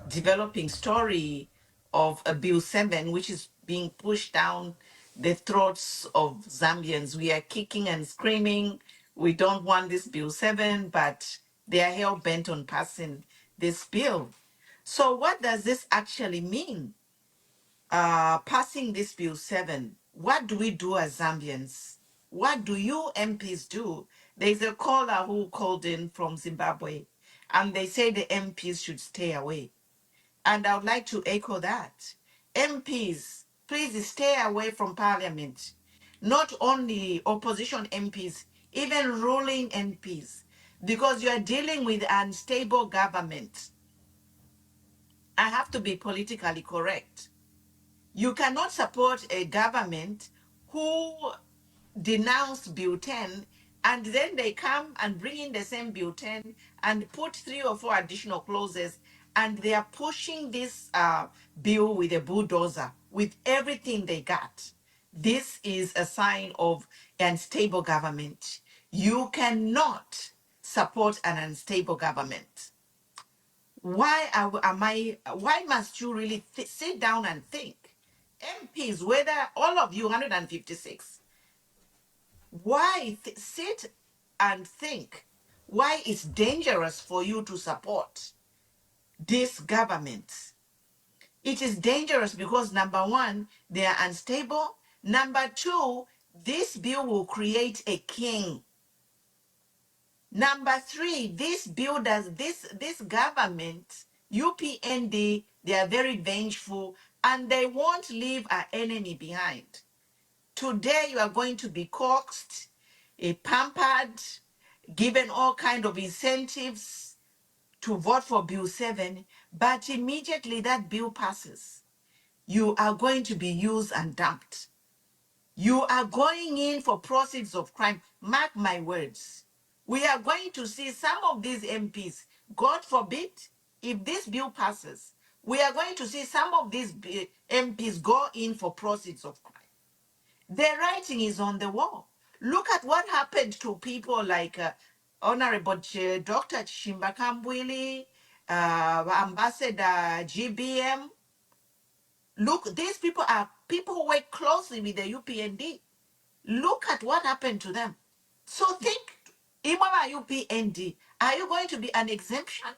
developing story of a Bill 7, which is being pushed down the throats of Zambians. We are kicking and screaming. We don't want this Bill 7, but they are hell bent on passing this bill. So what does this actually mean? Passing this Bill 7, what do we do as Zambians? What do you MPs do? There's a caller who called in from Zimbabwe, and they say the MPs should stay away. And I would like to echo that. MPs, please stay away from Parliament. Not only opposition MPs, even ruling MPs, because you are dealing with unstable government. I have to be politically correct. You cannot support a government who denounced Bill 10 and then they come and bring in the same Bill 10 and put 3 or 4 additional clauses, and they are pushing this bill with a bulldozer with everything they got. This is a sign of unstable government. You cannot support an unstable government. Why must you really sit down and think? MPs, whether all of you 156, why sit and think why it's dangerous for you to support this government? It is dangerous because number one, they are unstable. Number two, this bill will create a king. Number three, this bill does this government, UPND, they are very vengeful and they won't leave our enemy behind. Today you are going to be coaxed, pampered, given all kind of incentives to vote for Bill 7, but immediately that bill passes, you are going to be used and dumped. You are going in for proceeds of crime. Mark my words. We are going to see some of these MPs, God forbid, if this bill passes, we are going to see some of these MPs go in for proceeds of crime. Their writing is on the wall. Look at what happened to people like Honorable Dr. Chishimba Kambwili, Ambassador GBM. Look, these people are people who work closely with the UPND. Look at what happened to them. So think, Imama UPND, are you going to be an exemption?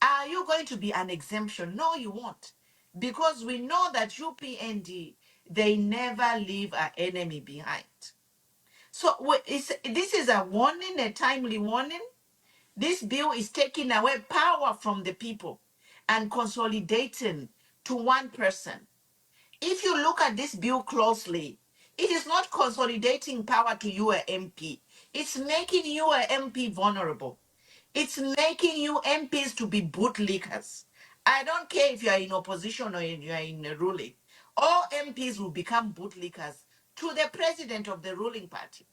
Are you going to be an exemption? No, you won't. Because we know that UPND, they never leave our enemy behind. So this is a warning, a timely warning. This bill is taking away power from the people and consolidating to one person. If you look at this bill closely, it is not consolidating power to you, a MP. It's making you, a MP, vulnerable. It's making you MPs to be bootlickers. I don't care if you are in opposition or you are in a ruling. All MPs will become bootlickers to the president of the ruling party.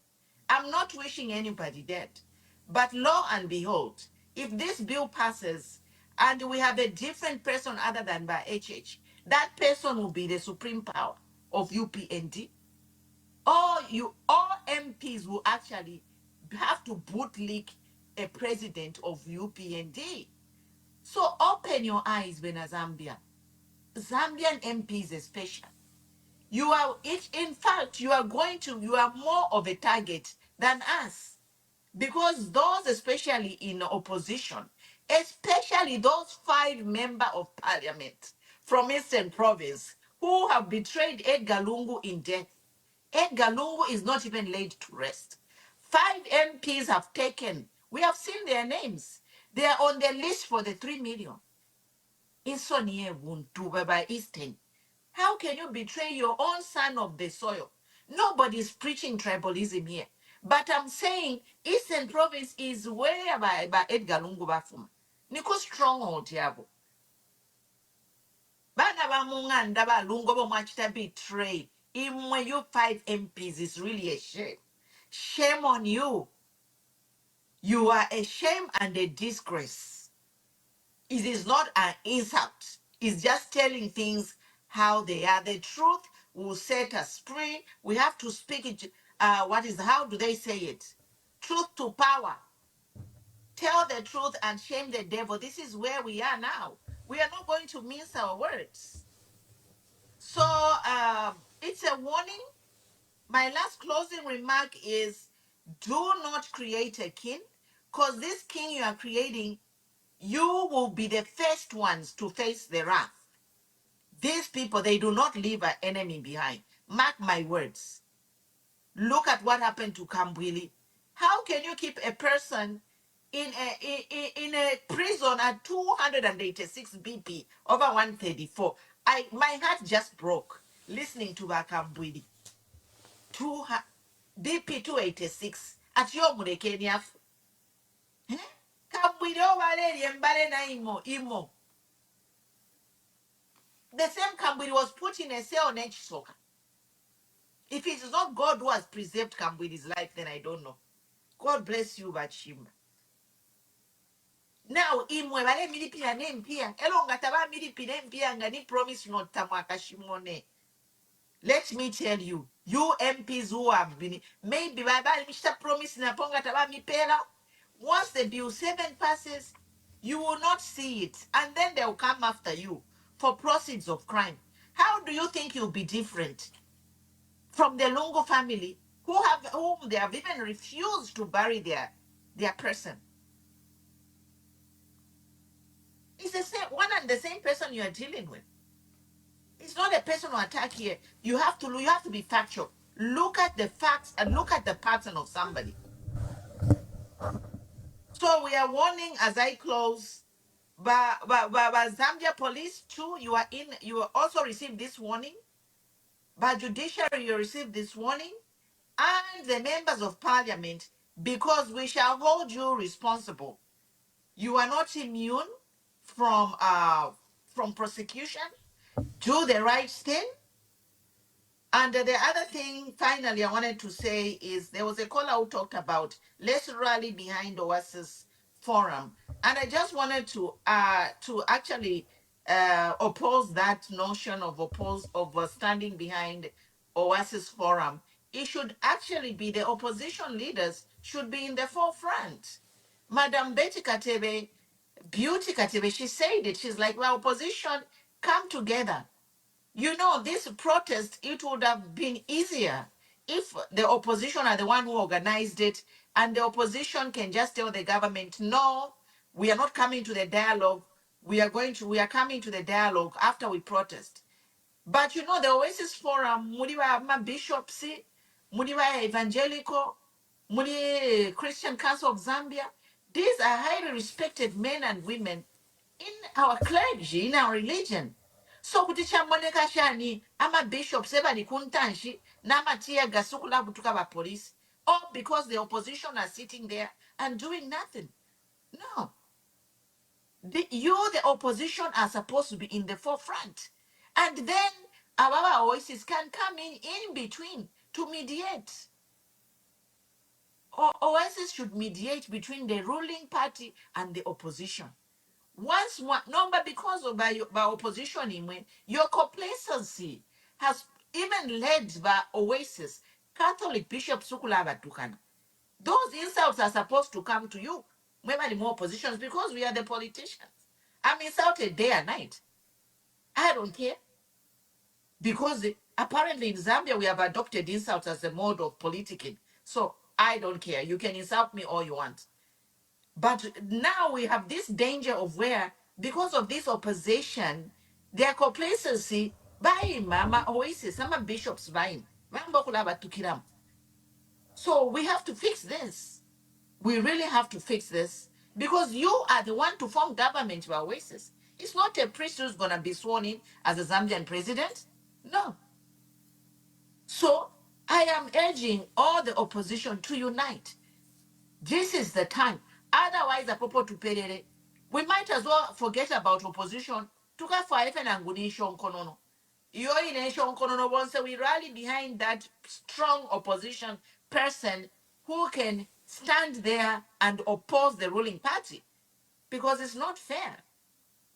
I'm not wishing anybody dead. But lo and behold, if this bill passes and we have a different person other than by HH, that person will be the supreme power of UPND. All MPs will actually have to bootlick a president of UPND. So open your eyes, Zambia. Zambian MPs especially. You are, in fact, you are more of a target than us. Because those, especially in opposition, especially those 5 members of parliament from Eastern Province who have betrayed Edgar Lungu in death. Edgar Lungu is not even laid to rest. 5 MPs have taken, we have seen their names. They are on the list for the 3 million. Insoniye Wuntu by Eastern. How can you betray your own son of the soil? Nobody's preaching tribalism here. But I'm saying Eastern Province is where by Edgar Lungu Bafuma. Niko stronghold yabo. Bana ba munganda ba lungo bo machita betray. Even when you 5 MPs is really a shame. Shame on you. You are a shame and a disgrace. It is not an insult. It's just telling things how they are. The truth will set us free. We have to speak it. How do they say it? Truth to power. Tell the truth and shame the devil. This is where we are now. We are not going to mince our words. So it's a warning. My last closing remark is do not create a king, because this king you are creating, you will be the first ones to face the wrath. These people, they do not leave an enemy behind. Mark my words. Look at what happened to Kambwili. How can you keep a person in a prison at 286 BP over 134? My heart just broke listening to Kambwili. BP 286 at your Kenya. Kambwili over mbale na imo. The same Kambwili was put in a cell on Soka. If it is not God who has preserved Kambwili's life, then I don't know. God bless you, Bachimba. Now, imwe bale milipia nempia. Elonga taba milipia nempia ngani promise not tamaka shimone. Let me tell you, you MPs who have been, maybe baba Mr. Promise na ponga taba mipela. Once the bill 7 passes, you will not see it. And then they will come after you for proceeds of crime. How do you think you'll be different from the Lungu family whom they have even refused to bury their person? It's the same one and the same person you are dealing with. It's not a personal attack here. You have to be factual. Look at the facts and look at the pattern of somebody. So we are warning as I close. But Zambia police too, you also received this warning. By judiciary, you received this warning. And the members of parliament, because we shall hold you responsible. You are not immune from prosecution. Do the right thing. And the other thing, finally, I wanted to say is there was a caller who talked about let's rally behind Oasis Forum, and I just wanted to actually oppose that notion of standing behind Oasis Forum. It should actually be the opposition leaders should be in the forefront. Madam Betty Katebe, Beauty Katebe, she said it. She's like, well, opposition, come together. You know, this protest, it would have been easier if the opposition are the one who organized it and the opposition can just tell the government, no, we are not coming to the dialogue. We are coming to the dialogue after we protest. But you know, the Oasis Forum, Mudiwa bishops, Mudiwa Evangelical, Mudi Christian Council of Zambia, these are highly respected men and women in our clergy, in our religion. so kuti chamboneka chani ama-bishops ebali kuntanshi namatiyaga sukulabutuka bapolisi, all because the opposition are sitting there and doing nothing. No. You, the opposition, are supposed to be in the forefront. And then our voices can come in between to mediate. Oasis should mediate between the ruling party and the opposition. Once one number, because of by opposition, your complacency has even led by Oasis, Catholic Bishop Sukulava Tukana. Those insults are supposed to come to you. Maybe more oppositions, because we are the politicians. I'm insulted day and night. I don't care. Because apparently in Zambia, we have adopted insults as a mode of politicking. So I don't care. You can insult me all you want. But now we have this danger of where, because of this opposition, their complacency, by Mama Oasis, some bishops buying. So we have to fix this. We really have to fix this, because you are the one to form government by Oasis. It's not a priest who's going to be sworn in as a Zambian president. No. So I am urging all the opposition to unite. This is the time. Otherwise, we might as well forget about opposition. We rally behind that strong opposition person who can stand there and oppose the ruling party, because it's not fair.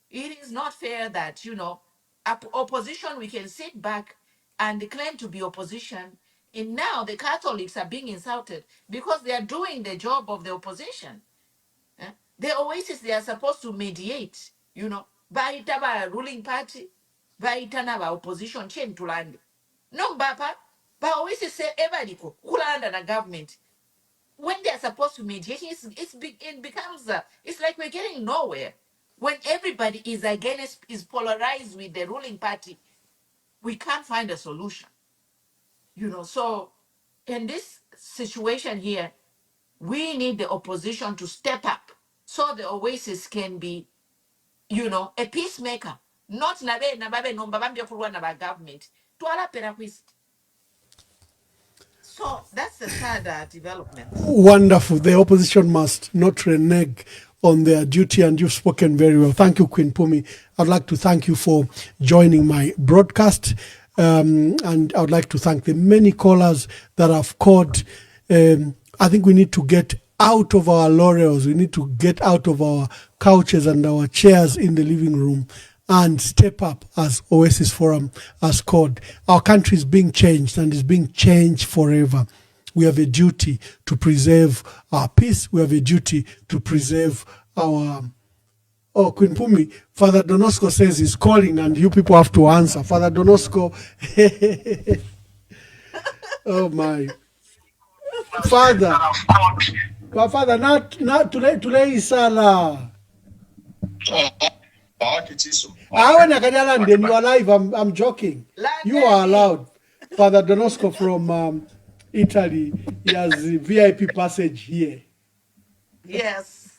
It is not fair that, opposition, we can sit back and claim to be opposition, and now the Catholics are being insulted because they are doing the job of the opposition. The Oasis, they are supposed to mediate, by the ruling party, by the opposition, change to land. No, Baba, but Oasis say everybody under the government. When they are supposed to mediate, it becomes, it's like we're getting nowhere. When everybody is polarized with the ruling party, we can't find a solution. So in this situation here, we need the opposition to step up so the Oasis can be, a peacemaker. Not nabe nomba bambia kulwa na government. Tuala perakwist. So that's the third development. Wonderful. The opposition must not renege on their duty, and you've spoken very well. Thank you, Queen Pumi. I'd like to thank you for joining my broadcast, and I would like to thank the many callers that have called. I think we need to get out of our laurels. We need to get out of our couches and our chairs in the living room and step up, as Oasis Forum has called. Our country is being changed, and is being changed forever. We have a duty to preserve our peace. We have a duty to preserve our... Oh, Queen Pumi, Father Donosco says he's calling and you people have to answer. Father Donosco. Oh, my. Father. Father, not today is Salah. Then you are live. I'm joking. You are allowed. Father Donosco from Italy. He has the VIP passage here. Yes.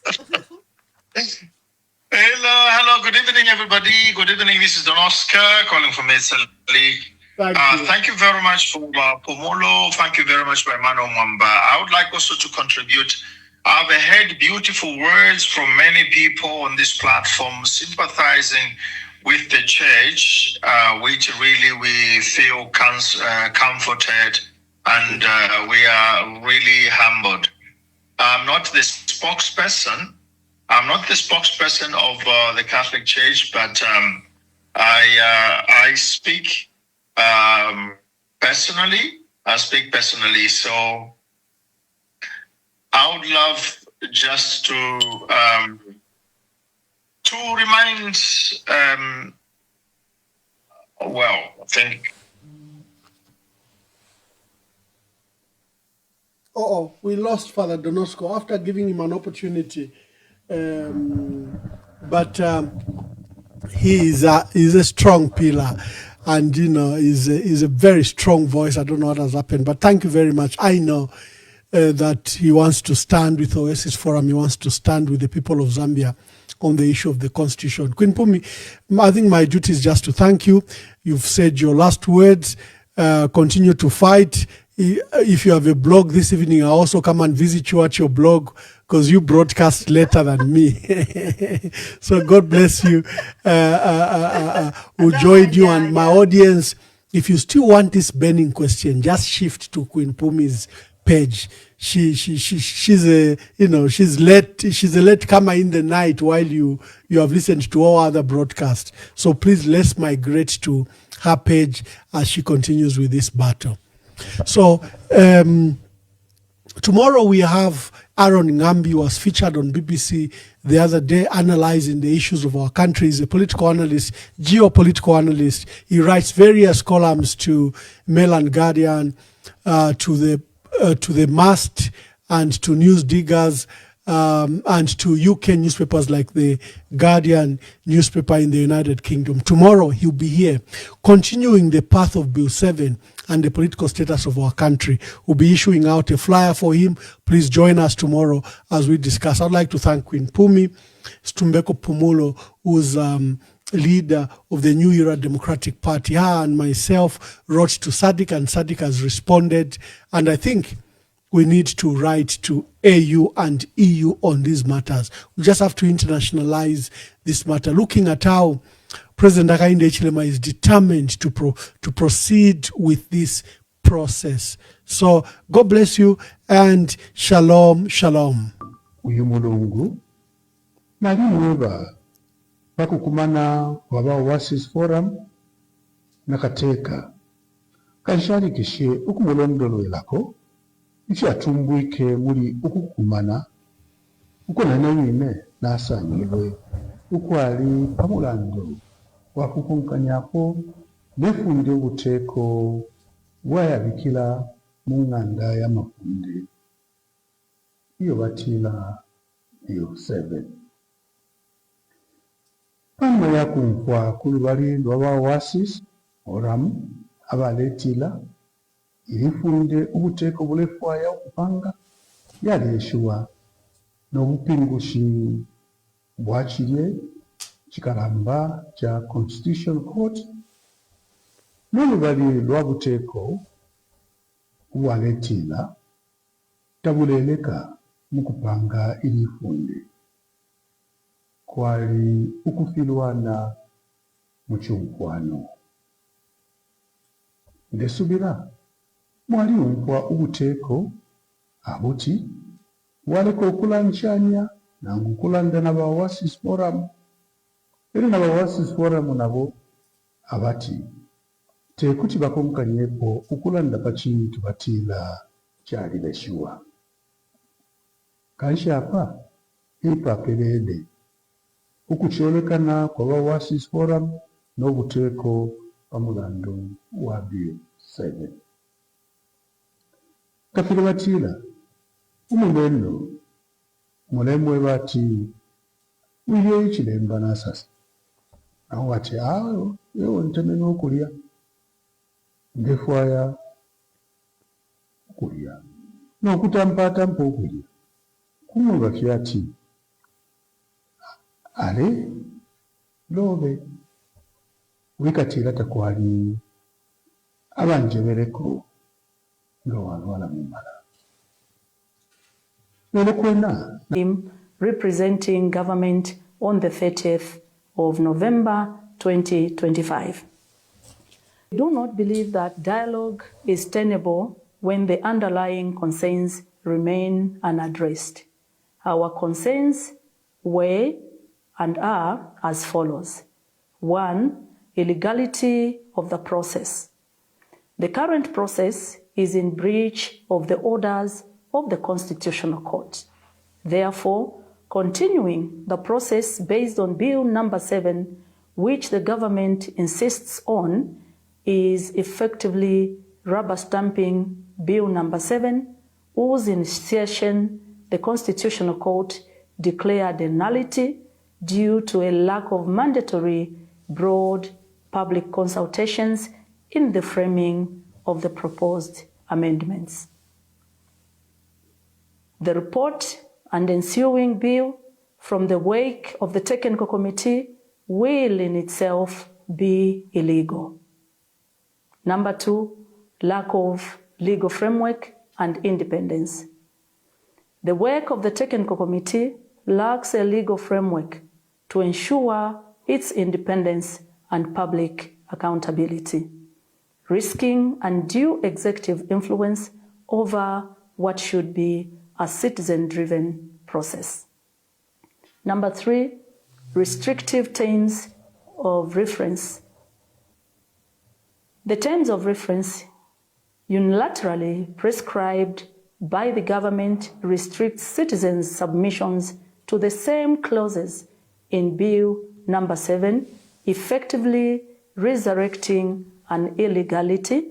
Hello. Good evening, everybody. Good evening. This is Donosco calling from Italy. Thank you very much for Pumulo. Thank you very much for Emmanuel Mwamba. I would like also to contribute. I've heard beautiful words from many people on this platform sympathizing with the church, which really we feel comforted, and we are really humbled. I'm not the spokesperson. I'm not the spokesperson of the Catholic Church, but I speak personally. I speak personally. So I would love just to remind. I think. We lost Father Donosco after giving him an opportunity. But he is a strong pillar, and is a very strong voice. I don't know what has happened, but thank you very much. I know that he wants to stand with Oasis Forum. He wants to stand with the people of Zambia on the issue of the Constitution. Queen Pumi, I think my duty is just to thank you. You've said your last words. Continue to fight. If you have a blog this evening, I'll also come and visit you at your blog because you broadcast later than me. So God bless you. Who joined you and my audience. If you still want this burning question, just shift to Queen Pumi's page. She's a late comer in the night while you have listened to all other broadcasts. So please let's migrate to her page as she continues with this battle. So tomorrow we have Aaron Ngambi, who was featured on BBC the other day analyzing the issues of our country. He's a political analyst, geopolitical analyst. He writes various columns to Mail and Guardian, to the Must, and to News Diggers, and to UK newspapers like the Guardian newspaper in the United Kingdom. Tomorrow he'll be here, continuing the path of Bill 7 and the political status of our country. We'll be issuing out a flyer for him. Please join us tomorrow as we discuss. I'd like to thank Queen Pumi, Stumbeko Phumulo, who's leader of the New Era Democratic Party. Her and myself wrote to Sadiq, and Sadiq has responded. And I think we need to write to AU and EU on these matters. We just have to internationalize this matter, looking at how President Hakainde Hichilema is determined to proceed with this process. So God bless you and shalom, shalom. Uyu mulungu nali mweba pakukumana waba Oasis Forum nakateeka kanshalikishe okumulondolwerako ikyatumbwike muli okukumana ukonanayine nasangibwe ukwali pamulando wakukunkanyako nefunde obuteeko bwayabikira mu nganda y'amafunde iyo batila Bill 7 pamwe yakunkwa ku lubali lw'aba Oasis Forum abaletila ilifunde obuteeko bulefwaya okupanga yaleshuwa n'obupingushi bwakirye kikalamba kya Constitutional Court n'olubali lwa buteeko bwaletila tabuleleka mu kupanga ilifunde kwali okufirwana mu kyonkwano ndesubira mwali onkwa obuteeko abuti waleka okulankyanya nangu okulanda n'aba Oasis Forum era n'aba Oasis Forum nabo abati tekuti bakonkanyepo okulanda pakintu batiila kyali leshuwa kanshapa ipaperede okukyolekana kw'aba Oasis Forum n'obuteeko pamulando wa Bill 7 kafire batiila umulendo mulemwe bati uye ekilemba n'asasa awo bati awo yewe nteme n'okulya ndefwaya okulya n'okutampaatampa okulya kumwebakira ati ale lobe wikatiira takwali abanjebereko nga walwala mumala him representing government on the 30th of November 2025. I do not believe that dialogue is tenable when the underlying concerns remain unaddressed. Our concerns were and are as follows. 1. Illegality of the process. The current process is in breach of the orders of the Constitutional Court. Therefore, continuing the process based on Bill number 7, which the government insists on, is effectively rubber stamping Bill number 7, whose initiation the Constitutional Court declared a nullity due to a lack of mandatory broad public consultations in the framing of the proposed amendments. The report and ensuing bill from the wake of the technical committee will in itself be illegal. Number 2, lack of legal framework and independence. The work of the technical committee lacks a legal framework to ensure its independence and public accountability, risking undue executive influence over what should be a citizen-driven process. Number 3, restrictive terms of reference. The terms of reference unilaterally prescribed by the government restrict citizens' submissions to the same clauses in Bill number 7, effectively resurrecting an illegality,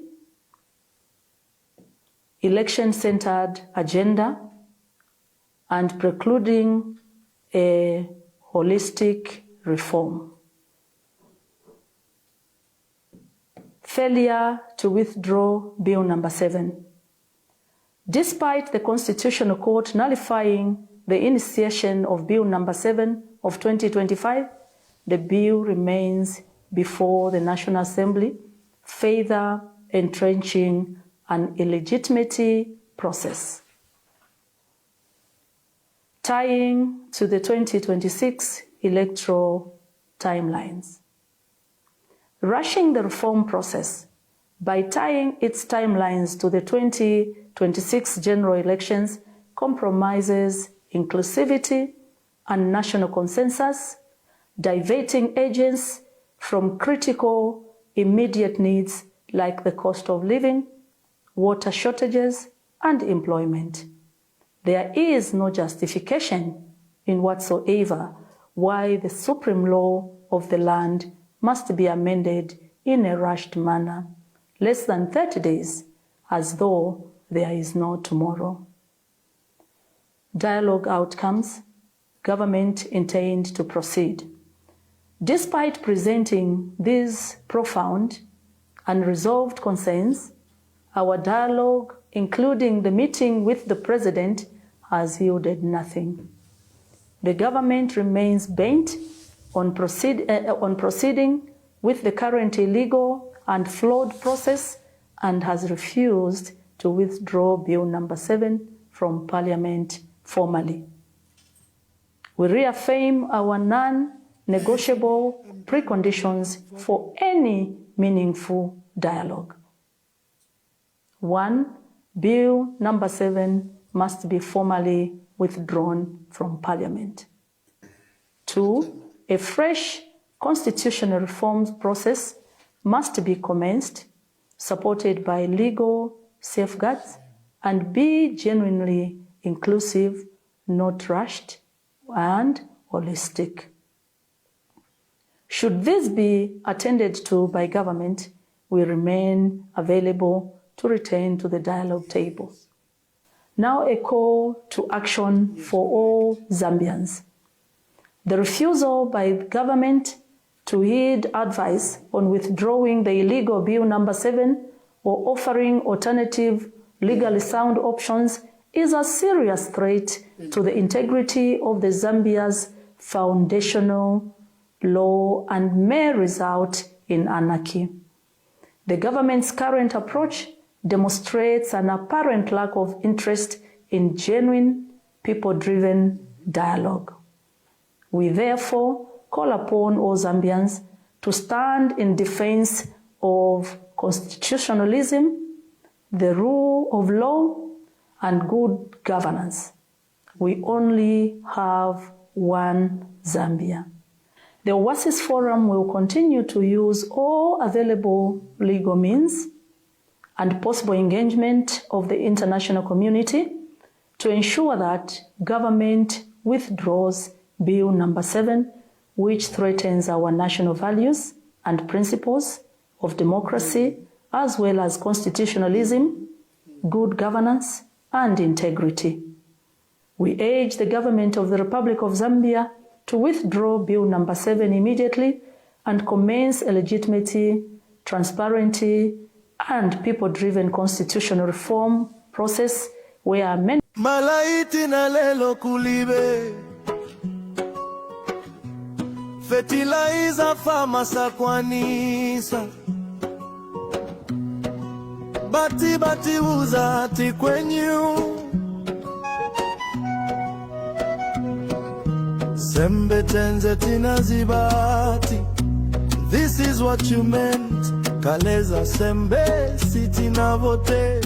election-centered agenda, and precluding a holistic reform. Failure to withdraw Bill number 7. Despite the Constitutional Court nullifying the initiation of Bill number 7 of 2025, the bill remains before the National Assembly, further entrenching an illegitimacy process. Tying to the 2026 electoral timelines. Rushing the reform process by tying its timelines to the 2026 general elections compromises inclusivity and national consensus, diverting agents from critical immediate needs like the cost of living, water shortages, and employment. There is no justification in whatsoever why the supreme law of the land must be amended in a rushed manner, less than 30 days, as though there is no tomorrow. Dialogue outcomes. Government intend to proceed. Despite presenting these profound and resolved concerns, our dialogue, including the meeting with the President, has yielded nothing. The government remains bent on proceeding with the current illegal and flawed process and has refused to withdraw Bill number 7 from Parliament formally. We reaffirm our non-negotiable preconditions for any meaningful dialogue. 1. Bill number 7 must be formally withdrawn from Parliament. 2. A fresh constitutional reform process must be commenced, supported by legal safeguards, and be genuinely inclusive, not rushed, and holistic. Should this be attended to by government, we remain available to return to the dialogue table. Now a call to action for all Zambians. The refusal by government to heed advice on withdrawing the illegal Bill number 7 or offering alternative legally sound options is a serious threat to the integrity of the Zambia's foundational law and may result in anarchy. The government's current approach demonstrates an apparent lack of interest in genuine, people-driven dialogue. We therefore call upon all Zambians to stand in defense of constitutionalism, the rule of law, and good governance. We only have one Zambia. The Oasis Forum will continue to use all available legal means and possible engagement of the international community to ensure that government withdraws Bill number 7, which threatens our national values and principles of democracy, as well as constitutionalism, good governance, and integrity. We urge the government of the Republic of Zambia to withdraw Bill number 7 immediately and commence a legitimate, transparent, and people-driven constitutional reform process where many Malaiti na lelo kulibe fertilizer farmers akwanisa bati uza ati kwenyu sembe tenze tinazibati. This is what you meant. Kaleza sembe siti na vote.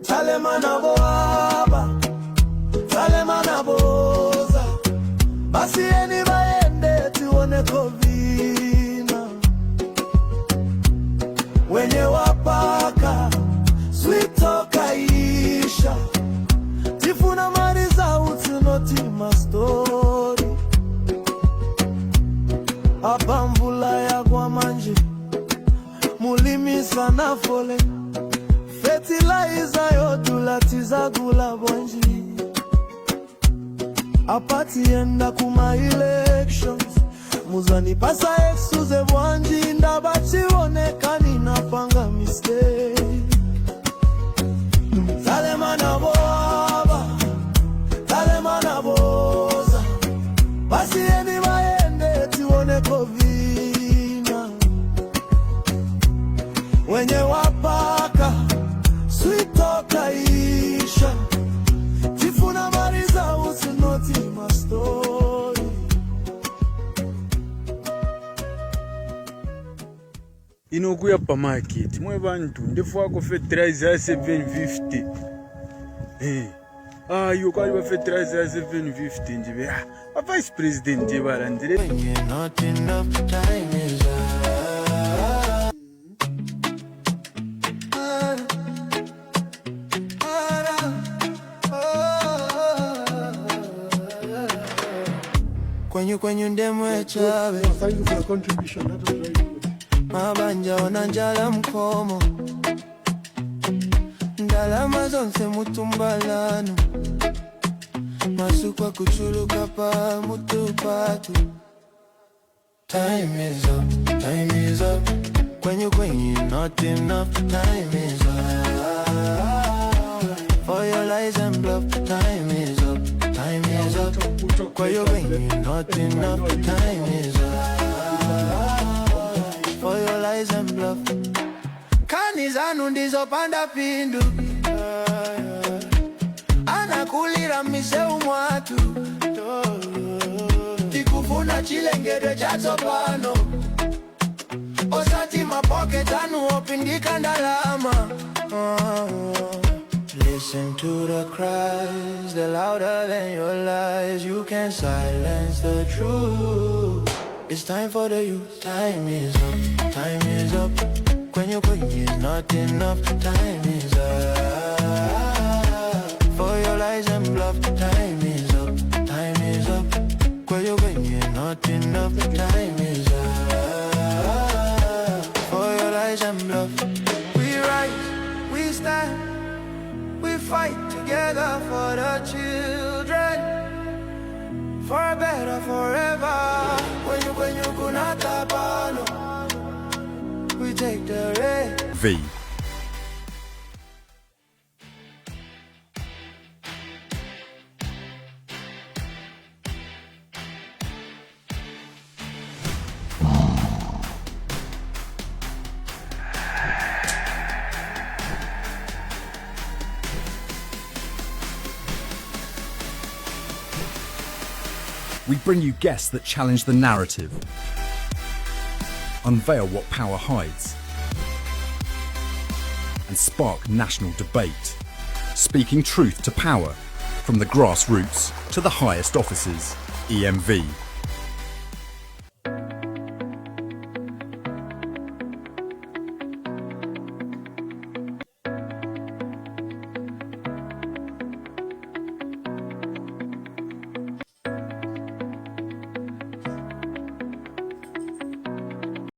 Talemana boaba, talemana boza. Basi eni baende tuone kovina. Wenye wapaka, sweet toka isha. Tifuna mariza utunoti mastori. Hapa mvula ya kwa manji, mulimi sana fole. Fertilizer yodulatiza gula bonji. Apati enda kuma elections, muzani pasa exuze bwanji. Ndabachi onekani napanga mistake. Talemana boaba, talemana boza. Basi eni baende tuone kovina. Wenye wapaka, sweet toka isha. Tifuna mariza usinoti mastori. Inokuya pa market mwe bantu ndefuwa ko fertilizer ya 750. Yo kali ba fertilizer ya 750 njibe. Vice President Jebalandire. Not enough time is kwenye ndemwe chabe. Thank you for the contribution. That was very good. Mabanja onanjala mkomo. Ndalama zonse mutumbalano. Masukwa kuchuluka pa mutupatu. Time is up, time is up. Kwenye not enough, time is up. For your lies and bluff, time is up, time is up. Kwenye not enough, time is up. For your lies and bluff. Kanizanu ndizo panda pindu. Anakulira miseu mwatu. Tikufuna chilengede chatopano. Osati mapoke tanu opindika ndalama. Listen to the cries, they're louder than your lies. You can't silence the truth. It's time for the youth. Time is up, time is up. Kwenye not enough, time is up. For your lies and bluff, time is up, time is up. Kwenye not enough, time is up. For your lies and bluff. We rise, we stand, we fight together for the children. For a better forever. When you kunata pano, we take the rain. V. We bring you guests that challenge the narrative, unveil what power hides, and spark national debate, speaking truth to power, from the grassroots to the highest offices. EMV.